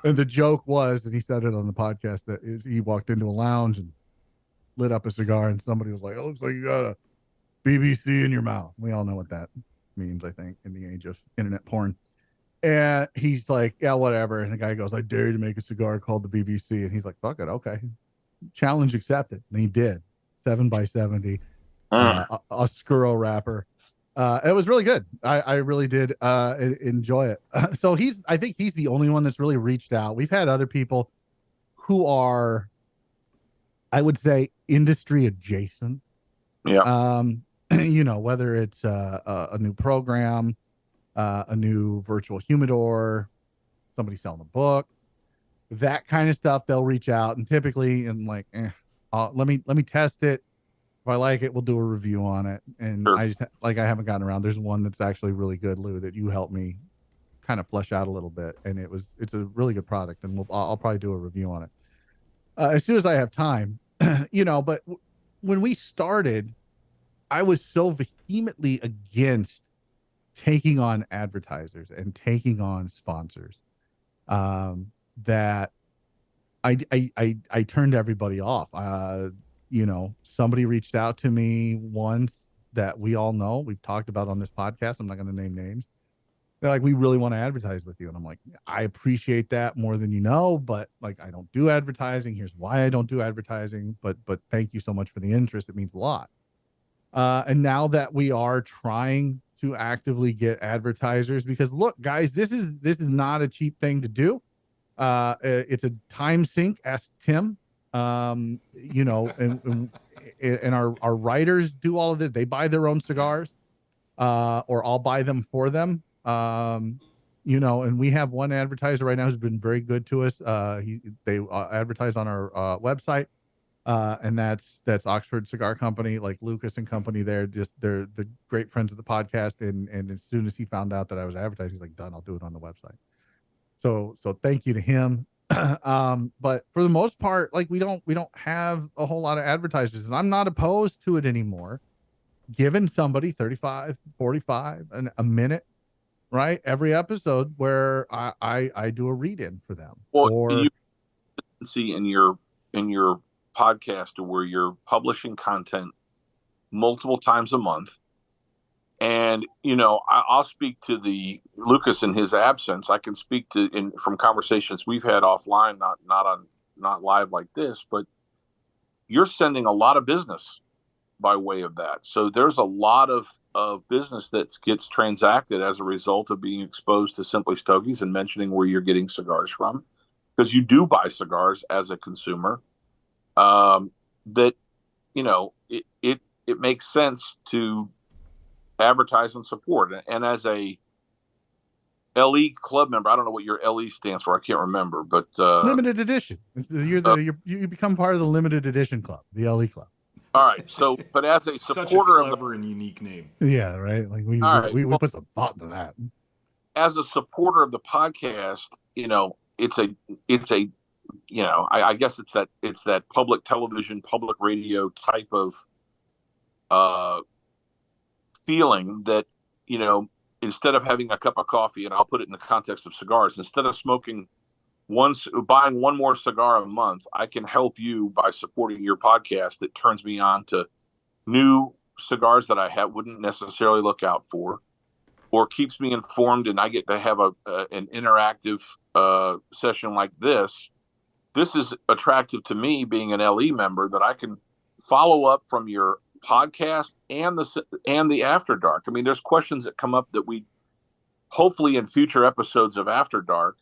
And the joke was, and he said it on the podcast, that he walked into a lounge and lit up a cigar, and somebody was like, "It looks like you got a BBC in your mouth." We all know what that means, I think, in the age of internet porn. And he's like, "Yeah, whatever." And the guy goes, "I dare you to make a cigar called the BBC." And he's like, "Fuck it, okay." Challenge accepted. And he did. 7x70, Oscuro wrapper. It was really good. I really did enjoy it. So I think he's the only one that's really reached out. We've had other people who are, I would say, industry adjacent. Yeah. Whether it's a new program, a new virtual humidor, somebody selling a book, that kind of stuff, they'll reach out, and typically, and like, let me test it. If I like it, we'll do a review on it. And Sure. I haven't gotten around. There's one that's actually really good, Lou, that you helped me kind of flesh out a little bit, and it's a really good product, and I'll probably do a review on it as soon as I have time. But when we started, I was so vehemently against taking on advertisers and taking on sponsors that I turned everybody off. Somebody reached out to me once that we all know, we've talked about on this podcast. I'm not going to name names. They're like, we really want to advertise with you. And I'm like, I appreciate that more than you know, but like, I don't do advertising. Here's why I don't do advertising, but thank you so much for the interest. It means a lot. And now that we are trying to actively get advertisers, because look, guys, this is not a cheap thing to do. It's a time sink. Ask Tim. And our writers do all of this. They buy their own cigars, or I'll buy them for them. And we have one advertiser right now who's been very good to us. They advertise on our website, and that's Oxford Cigar Company, like Lucas and company. They're the great friends of the podcast. And as soon as he found out that I was advertising, he's like, done, I'll do it on the website. So thank you to him. But for the most part, like we don't have a whole lot of advertisers, and I'm not opposed to it anymore. Giving somebody 35, 45 and a minute, right, every episode, where I do a read-in for them. Well, or you see in your podcast where you're publishing content multiple times a month. And, I'll speak to the Lucas in his absence. I can speak to from conversations we've had offline, not live like this, but you're sending a lot of business by way of that. So there's a lot of business that gets transacted as a result of being exposed to Simply Stogies and mentioning where you're getting cigars from, because you do buy cigars as a consumer. That, it makes sense to advertise and support. And as a LE club member, I don't know what your LE stands for. I can't remember, but limited edition. You become part of the limited edition club, the LE club. All right. So, but as a such supporter a clever and unique name. Yeah, right. Like we put some thought into that. As a supporter of the podcast, it's a I guess it's that public television, public radio type of feeling that, instead of having a cup of coffee, and I'll put it in the context of cigars, instead of buying one more cigar a month, I can help you by supporting your podcast that turns me on to new cigars that I wouldn't necessarily look out for, or keeps me informed, and I get to have an interactive session like this. This is attractive to me, being an LE member, that I can follow up from your podcast and the After Dark. I mean, there's questions that come up that we hopefully in future episodes of After Dark,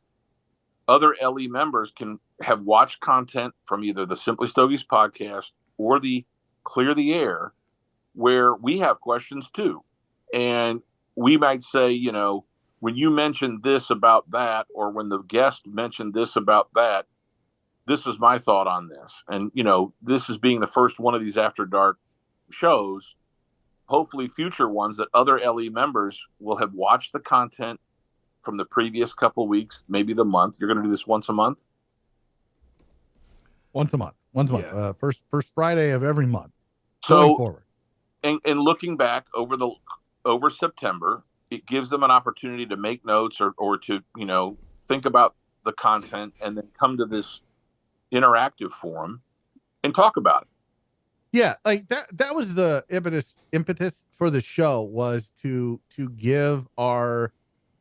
other LE members can have watched content from either the Simply Stogies podcast or the Clear the Air, where we have questions too. And we might say, when you mentioned this about that, or when the guest mentioned this about that, this is my thought on this. And, this is being the first one of these After Dark shows, hopefully future ones, that other LE members will have watched the content from the previous couple weeks, maybe the month. You're going to do this once a month? Once a month. Yeah. First Friday of every month. So, going forward. And looking back over September, it gives them an opportunity to make notes or to, think about the content, and then come to this interactive forum and talk about it. Yeah, like that was the impetus for the show, was to give our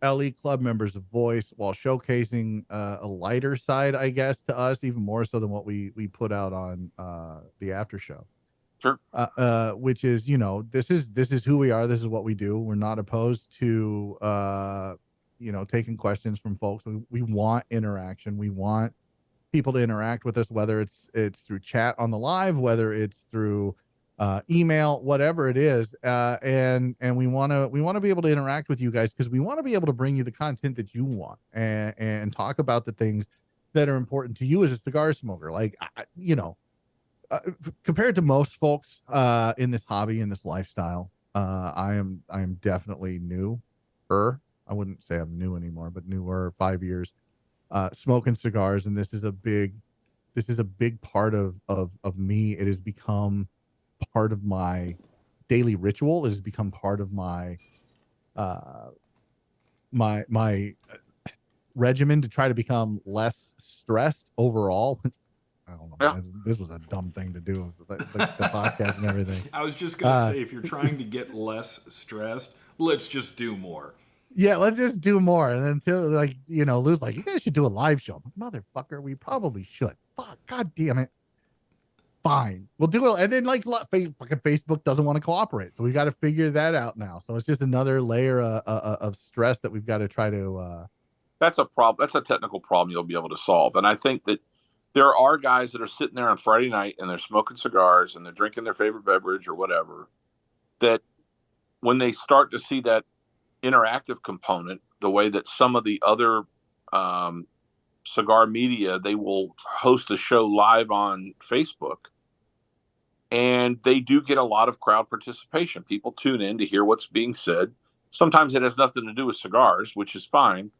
LE club members a voice while showcasing a lighter side, I guess, to us, even more so than what we put out on the after show. Sure. Which is, this is who we are. This is what we do. We're not opposed to, taking questions from folks. We want interaction. We want people to interact with us, whether it's through chat on the live, whether it's through email, whatever it is. And we want to be able to interact with you guys, because we want to be able to bring you the content that you want, and talk about the things that are important to you as a cigar smoker. Like, compared to most folks in this hobby, in this lifestyle, I am definitely newer. I wouldn't say I'm new anymore, but newer, 5 years smoking cigars, and this is a big part of me. It has become part of my daily ritual. It has become part of my my regimen to try to become less stressed overall. I don't know. Yeah. This was a dumb thing to do, the podcast and everything. I was just going to say, if you're trying to get less stressed, let's just do more. Yeah, let's just do more. And then until Lou's like, you guys should do a live show. Motherfucker, we probably should. Fuck, God damn it. Fine, we'll do it. And then fucking Facebook doesn't want to cooperate, so we got to figure that out now. So it's just another layer of stress that we've got to try to. That's a problem. That's a technical problem you'll be able to solve. And I think that there are guys that are sitting there on Friday night and they're smoking cigars and they're drinking their favorite beverage or whatever, that when they start to see that interactive component, the way that some of the other cigar media, they will host a show live on Facebook, and they do get a lot of crowd participation. People tune in to hear what's being said. Sometimes it has nothing to do with cigars, which is fine,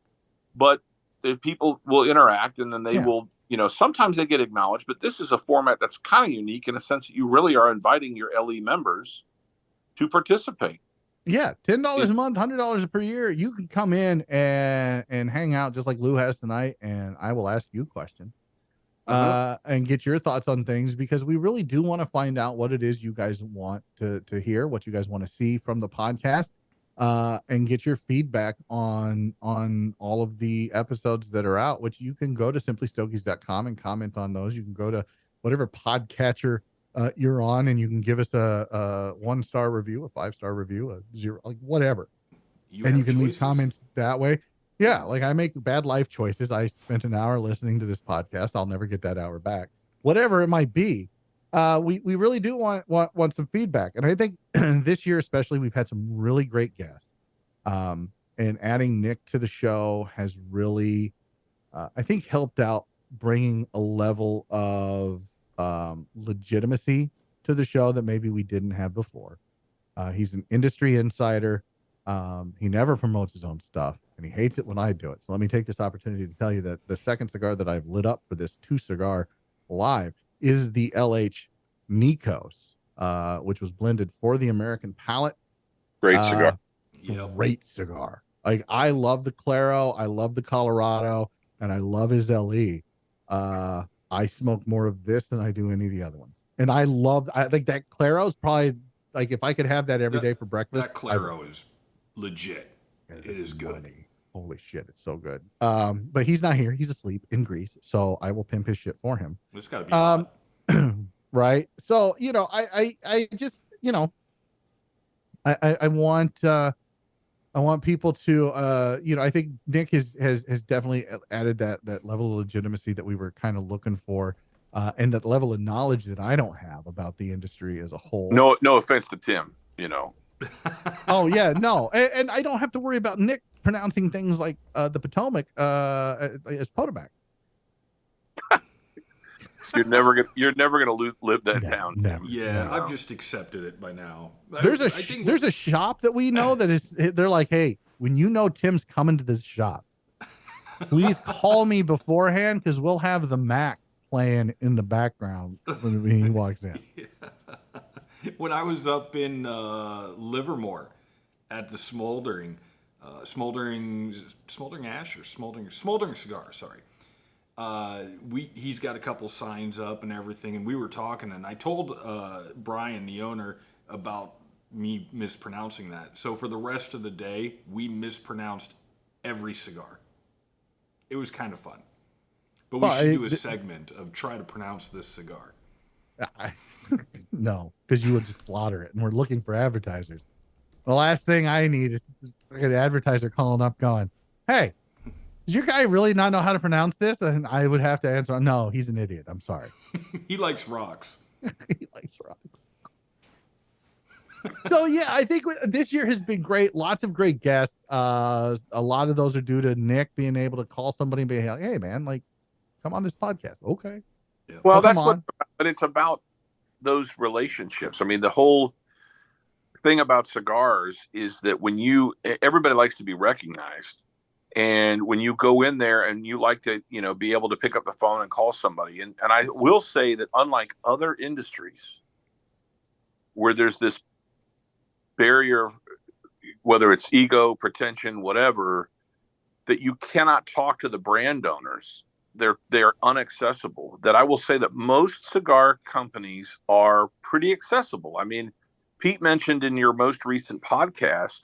but the people will interact, and then they will, sometimes they get acknowledged. But this is a format that's kind of unique in a sense that you really are inviting your LE members to participate. Yeah, $10 a month, $100 per year. You can come in and hang out just like Lou has tonight, and I will ask you questions and get your thoughts on things, because we really do want to find out what it is you guys want to hear, what you guys want to see from the podcast, and get your feedback on all of the episodes that are out, which you can go to simplystogies.com and comment on those. You can go to whatever podcatcher you're on, and you can give us a 1-star review, a 5-star review, a 0, like whatever. You can leave comments that way. Yeah. Like, I make bad life choices. I spent an hour listening to this podcast. I'll never get that hour back, whatever it might be. We really do want some feedback. And I think this year, especially, we've had some really great guests. And adding Nick to the show has really, I think, helped out bringing a level of legitimacy to the show that maybe we didn't have before. He's an industry insider. He never promotes his own stuff, and he hates it when I do it. So let me take this opportunity to tell you that the second cigar that I've lit up for this 2-cigar live is the LH Nikos, which was blended for the American palate. Great cigar. Great cigar. Like, I love the Claro, I love the Colorado, and I love his LE. I smoke more of this than I do any of the other ones. And I think that Claro is probably, like, if I could have that every day for breakfast. That Claro is legit. It is good. Money. Holy shit, it's so good. But he's not here. He's asleep in Greece, so I will pimp his shit for him. It's got to be hot. Right. So, I just, I want people to, I think Nick has definitely added that level of legitimacy that we were kind of looking for, and that level of knowledge that I don't have about the industry as a whole. No offense to Tim, Oh yeah, no, and I don't have to worry about Nick pronouncing things like the Potomac as Potomac. You're never gonna live that down. Never, Yeah, never. I've just accepted it by now. There's a shop that we know that is. They're like, hey, when Tim's coming to this shop, please call me beforehand, because we'll have the Mac playing in the background when he walks in. Yeah. When I was up in Livermore at the smoldering ash or smoldering cigar, sorry. He's got a couple signs up and everything, and we were talking, and I told Brian, the owner, about me mispronouncing that. So for the rest of the day, we mispronounced every cigar. It was kind of fun. But we should do a segment of try to pronounce this cigar. No, because you would just slaughter it, and we're looking for advertisers. The last thing I need is an advertiser calling up going, "Hey, does your guy really not know how to pronounce this?" And I would have to answer, "No, he's an idiot. I'm sorry." He likes rocks. He likes rocks. So yeah, I think this year has been great. Lots of great guests. A lot of those are due to Nick being able to call somebody and be like, "Hey, man, like, come on this podcast." Okay. Yeah. Well, come that's on. but it's about those relationships. I mean, the whole thing about cigars is that everybody likes to be recognized. And when you go in there and you like to, be able to pick up the phone and call somebody. And I will say that unlike other industries where there's this barrier, whether it's ego, pretension, whatever, that you cannot talk to the brand owners. They're unaccessible. That I will say that most cigar companies are pretty accessible. I mean, Pete mentioned in your most recent podcast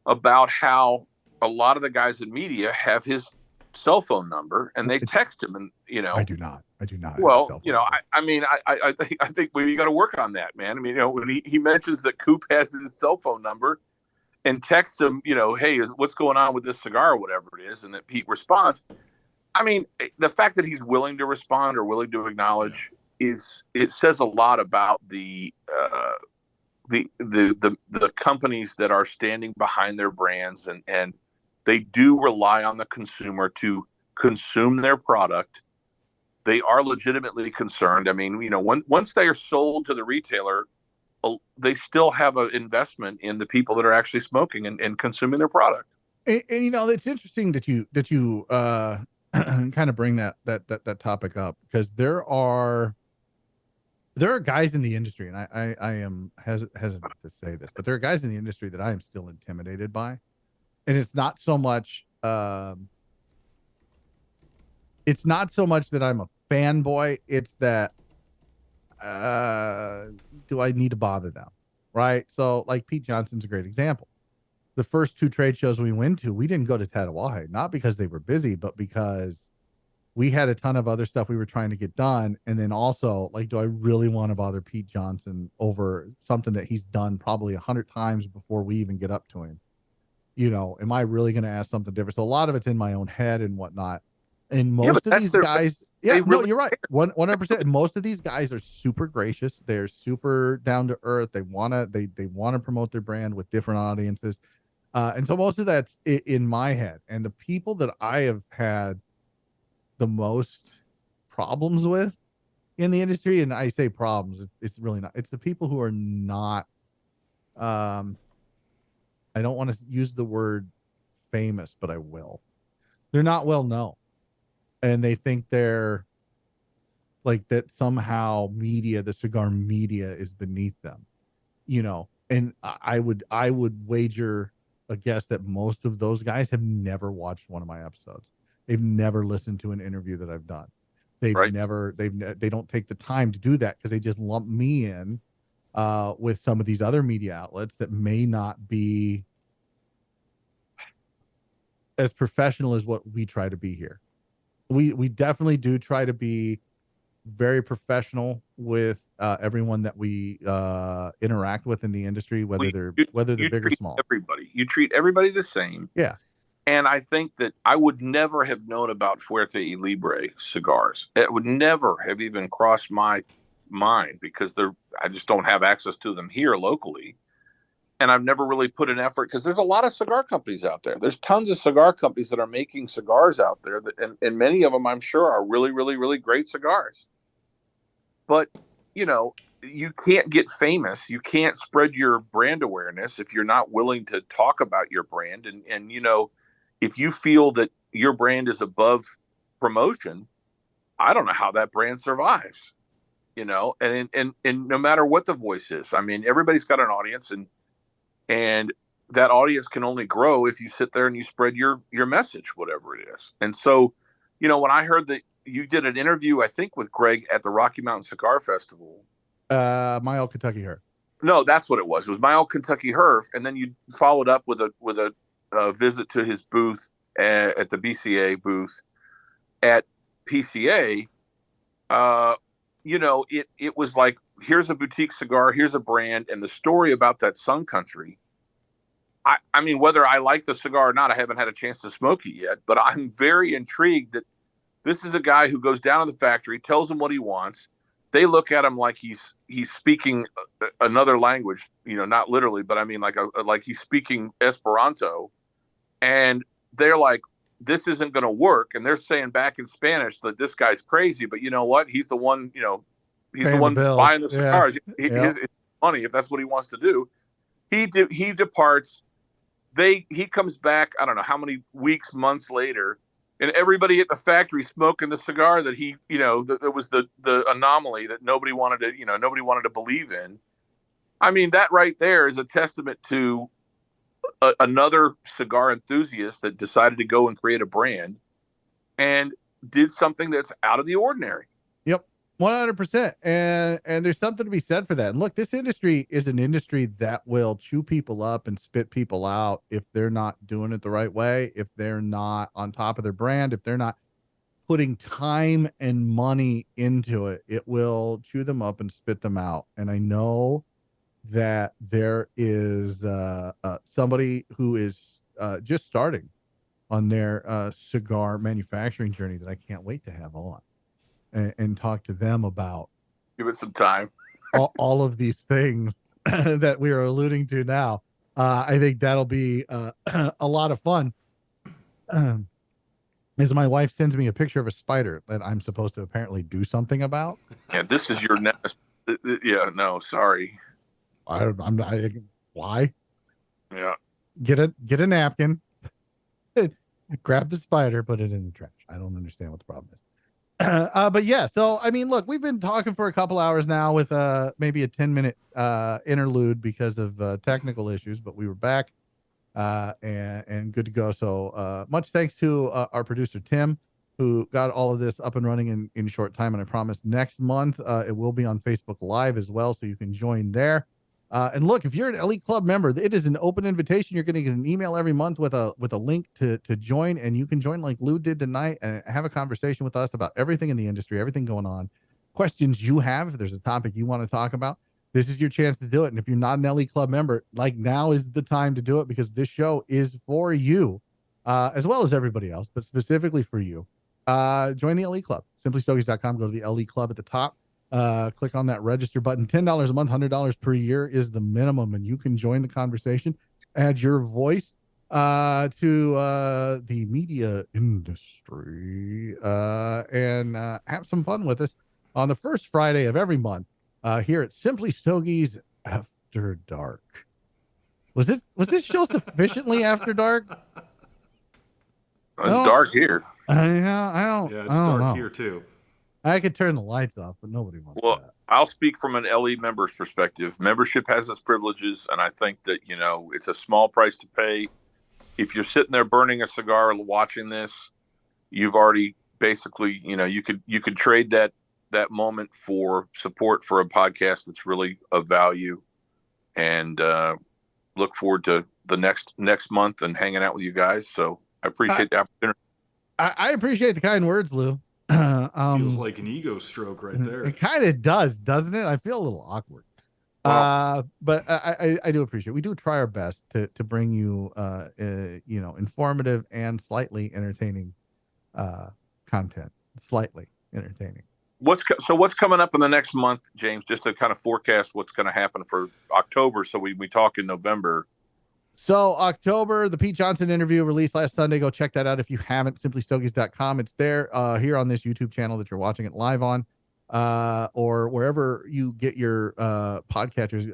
about how a lot of the guys in media have his cell phone number and they text him, and I do not. Well, I think we got to work on that, man. I mean, when he mentions that Coop has his cell phone number and texts him, "Hey, what's going on with this cigar," or whatever it is, and that Pete responds. I mean, the fact that he's willing to respond or willing to acknowledge it says a lot about the companies that are standing behind their brands, and they do rely on the consumer to consume their product. They are legitimately concerned. I mean, once they are sold to the retailer, they still have an investment in the people that are actually smoking and consuming their product. And it's interesting that you kind of bring that topic up, because there are guys in the industry, and I am hesitant to say this, but there are guys in the industry that I am still intimidated by. And it's not so much that I'm a fanboy. It's that do I need to bother them? Right. So like Pete Johnson's a great example. The first 2 trade shows we went to, we didn't go to Tatawahe, not because they were busy, but because we had a ton of other stuff we were trying to get done. And then also, like, do I really want to bother Pete Johnson over something that he's done probably 100 times before we even get up to him? Am I really going to ask something different? So a lot of it's in my own head and whatnot. And most of these guys, you're right. 100%. Most of these guys are super gracious. They're super down to earth. They want to promote their brand with different audiences. And so most of that's in my head. And the people that I have had the most problems with in the industry, and I say problems, it's really not. It's the people who are not, I don't want to use the word famous, but I will. They're not well known. And they think they're like that somehow the cigar media is beneath them, and I would wager a guess that most of those guys have never watched one of my episodes. They've never listened to an interview that I've done. They don't take the time to do that because they just lump me in with some of these other media outlets that may not be as professional as what we try to be here. We definitely do try to be very professional with everyone that we interact with in the industry, whether they're big or small. You treat everybody the same. Yeah. And I think that I would never have known about Fuerte y Libre cigars. It would never have even crossed my mind because I just don't have access to them here locally. And I've never really put an effort because there's a lot of cigar companies out there. There's tons of cigar companies that are making cigars out there, and many of them I'm sure are really, really, really great cigars. But, you can't get famous. You can't spread your brand awareness if you're not willing to talk about your brand. And if you feel that your brand is above promotion, I don't know how that brand survives, and no matter what the voice is. I mean, everybody's got an audience, and that audience can only grow if you sit there and you spread your message, whatever it is. And so, when I heard that you did an interview, I think with Greg at the Rocky Mountain Cigar Festival, My Old Kentucky Herf. No, that's what it was. It was My Old Kentucky Herf. And then you followed up with a visit to his booth at the BCA booth at PCA. it was like, here's a boutique cigar, here's a brand, and the story about that Sun Country. I mean, whether I like the cigar or not, I haven't had a chance to smoke it yet, but I'm very intrigued that this is a guy who goes down to the factory, tells them what he wants. They look at him like he's speaking another language, not literally, but I mean like he's speaking Esperanto, and they're like, this isn't going to work, and they're saying back in Spanish that this guy's crazy, but you know what? He's the one, he's the one buying the cigars. His money, if that's what he wants to do. He departs. He comes back, I don't know how many weeks, months later, and everybody at the factory smoking the cigar that that was the anomaly that nobody wanted to believe in. I mean, that right there is a testament to another cigar enthusiast that decided to go and create a brand and did something that's out of the ordinary. Yep. 100%. And there's something to be said for that. And look, this industry is an industry that will chew people up and spit people out if they're not doing it the right way, if they're not on top of their brand, if they're not putting time and money into it. It will chew them up and spit them out. And I know that there is somebody who is just starting on their cigar manufacturing journey that I can't wait to have on. And talk to them about, give it some time, all of these things that we are alluding to now. I think that'll be a lot of fun. As my wife sends me a picture of a spider that I'm supposed to apparently do something about. And this is your next. Yeah, no, sorry. I'm not. Why? Yeah. Get a napkin, grab the spider, put it in the trash. I don't understand what the problem is. But yeah, so I mean, look, we've been talking for a couple hours now with maybe a 10-minute interlude because of technical issues, but we were back and good to go. So much thanks to our producer Tim, who got all of this up and running in short time, and I promise next month it will be on Facebook Live as well, so you can join there. And look, if you're an Elite Club member, it is an open invitation. You're going to get an email every month with a link to join, and you can join like Lou did tonight and have a conversation with us about everything in the industry, everything going on, questions you have. If there's a topic you want to talk about, this is your chance to do it. And if you're not an Elite Club member, like, now is the time to do it, because this show is for you, as well as everybody else, but specifically for you. Join the Elite Club. SimplyStogies.com. Go to the Elite Club at the top. Click on that register button. $10 a month, $100 per year is the minimum, and you can join the conversation, add your voice to the media industry, and have some fun with us on the first Friday of every month here at Simply Stogies After Dark. Was this show sufficiently after dark? It's dark here. I don't. Yeah, it's I don't dark know. here too. I could turn the lights off, but nobody wants that. I'll speak from an LE member's perspective. Membership has its privileges, and I think that, it's a small price to pay. If you're sitting there burning a cigar and watching this, you've already basically, you could trade that moment for support for a podcast that's really of value, and look forward to the next month and hanging out with you guys. So I appreciate the opportunity. I appreciate the kind words, Lou. Feels like an ego stroke right there. It kind of does, doesn't it? I feel a little awkward. But I do appreciate it. We do try our best to bring you informative and slightly entertaining content. Slightly entertaining. What's coming up in the next month, James, just to kind of forecast what's going to happen for October, so we talk in November. So October, the Pete Johnson interview released last Sunday. Go check that out if you haven't. SimplyStogies.com. It's there here on this YouTube channel that you're watching it live on, or wherever you get your podcatchers.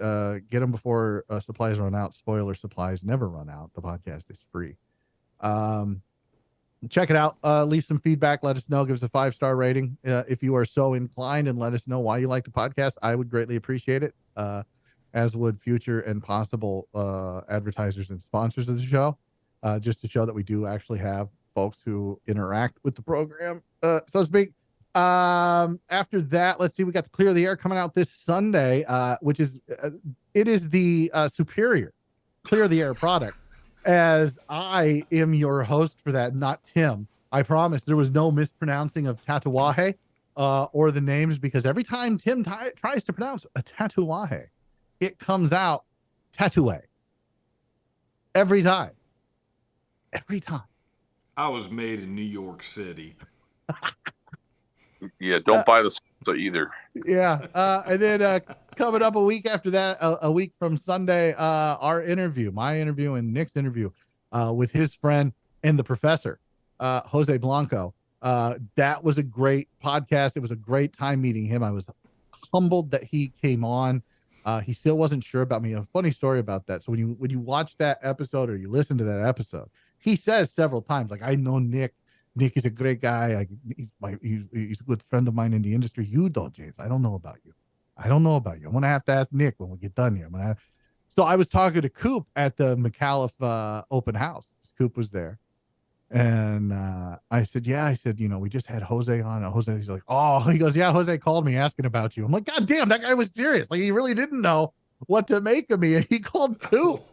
Get them before supplies run out. Spoiler: supplies never run out. The podcast is free. Check it out. Leave some feedback. Let us know. Give us a 5-star rating if you are so inclined, and let us know why you like the podcast. I would greatly appreciate it. As would future and possible advertisers and sponsors of the show, just to show that we do actually have folks who interact with the program, so to speak. After that, let's see, we got the Clear the Air coming out this Sunday, which is it is the superior Clear the Air product, as I am your host for that, not Tim. I promise there was no mispronouncing of Tatawahe. or the names, because every time Tim tries to pronounce a tatuaje, it comes out tattoo. Every time. I was made in New York City. Yeah, don't buy the salsa either. Yeah. And then coming up a week after that, a week from Sunday, my interview and Nick's interview with his friend and the professor, Jose Blanco. That was a great podcast. It was a great time meeting him. I was humbled that he came on. He still wasn't sure about me. A funny story about that. So when you watch that episode or you listen to that episode, he says several times, like, I know Nick. Nick is a great guy. He's a good friend of mine in the industry. You don't, James. I don't know about you. I'm gonna have to ask Nick when we get done here. So I was talking to Coop at the McAuliffe open house. Coop was there. And I said, we just had Jose on. Jose, he's like, oh, he goes, yeah, Jose called me asking about you. I'm like, God damn, that guy was serious. Like, he really didn't know what to make of me. And he called Coop.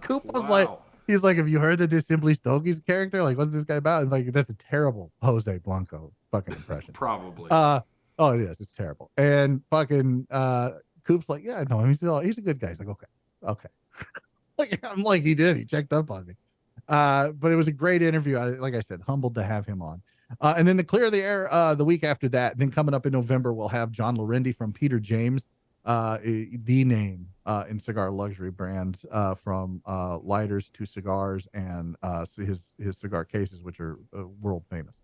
Coop was like, he's like, have you heard of this Simply Stogies character? Like, what's this guy about? And like, that's a terrible Jose Blanco fucking impression. Probably. Oh, it is. It's terrible. And fucking Coop's like, yeah, I know him. He's a good guy. He's like, okay. Like, I'm like, he checked up on me. But it was a great interview. Like I said, humbled to have him on. And then to clear the air the week after that, then coming up in November, we'll have John Lorendi from Peter James, the name in cigar luxury brands, from lighters to cigars, and his cigar cases, which are world famous.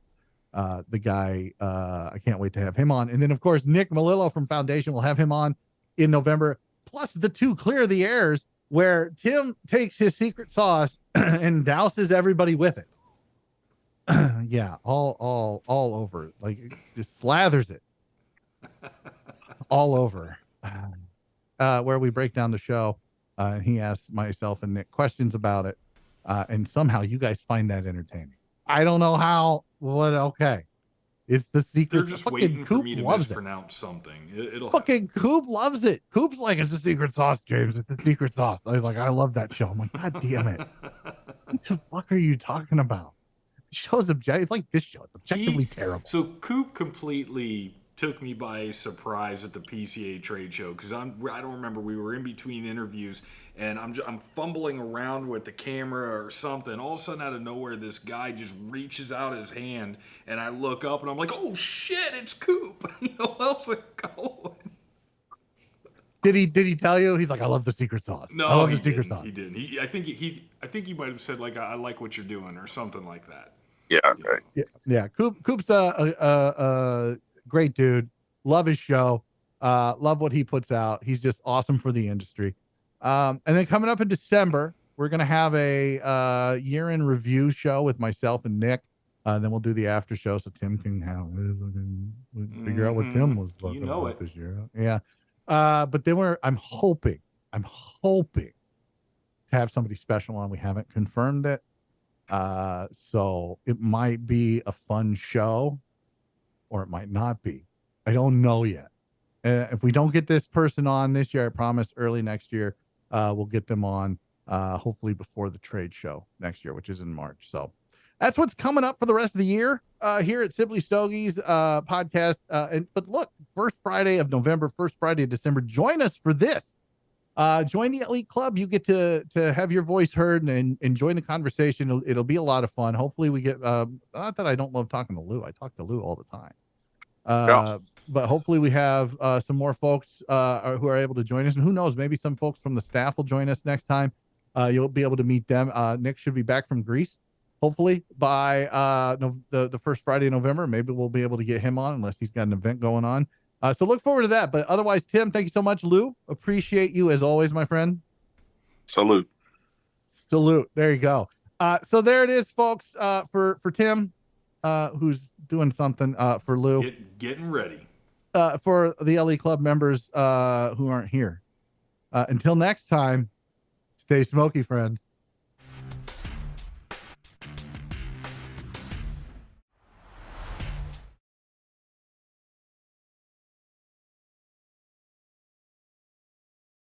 The guy, I can't wait to have him on. And then, of course, Nick Melillo from Foundation will have him on in November, plus the two Clear the Airs, where Tim takes his secret sauce and douses everybody with it. Yeah, all over, like, just slathers it all over. Where we break down the show, and he asks myself and Nick questions about it, and somehow you guys find that entertaining. I don't know how. Okay, it's the secret. They're just waiting for me to mispronounce something. It'll fucking happen. Coop loves it. Coop's like, it's the secret sauce, James. It's the secret sauce. I was like, I love that show. I'm like, God damn it. What the fuck are you talking about? The show's objective. It's like this show. It's objectively terrible. So Coop completely took me by surprise at the PCA trade show, because I don't remember, we were in between interviews and I'm fumbling around with the camera or something. All of a sudden, out of nowhere, this guy just reaches out his hand and I look up and I'm like, oh shit, it's Coop. You know, I was like, oh. Did he tell you? He's like, I love the secret sauce. No, I love the secret sauce. He didn't. I think he might have said, like, I like what you're doing or something like that. Yeah, right. Yeah. Coop's a great dude. Love his show. Love what he puts out. He's just awesome for the industry. And then coming up in December, we're going to have a year-end review show with myself and Nick. Then we'll do the after show so Tim can figure out what Tim was looking at this year. Yeah. But then I'm hoping to have somebody special on. We haven't confirmed it. So it might be a fun show, or it might not be. I don't know yet. If we don't get this person on this year, I promise early next year, we'll get them on, hopefully before the trade show next year, which is in March. So that's what's coming up for the rest of the year here at Simply Stogies podcast. But look, first Friday of November, first Friday of December, join us for this. Join the Elite Club. You get to have your voice heard and join the conversation. It'll be a lot of fun. Hopefully we get, not that I don't love talking to Lou. I talk to Lou all the time. But hopefully we have some more folks who are able to join us. And who knows, maybe some folks from the staff will join us next time. You'll be able to meet them. Nick should be back from Greece, hopefully, by the first Friday in November. Maybe we'll be able to get him on, unless he's got an event going on. So look forward to that. But otherwise, Tim, thank you so much. Lou, appreciate you as always, my friend. Salute. There you go. So there it is, folks, for Tim, who's doing something, for Lou. Getting ready. For the LE Club members who aren't here. Until next time, stay smoky, friends.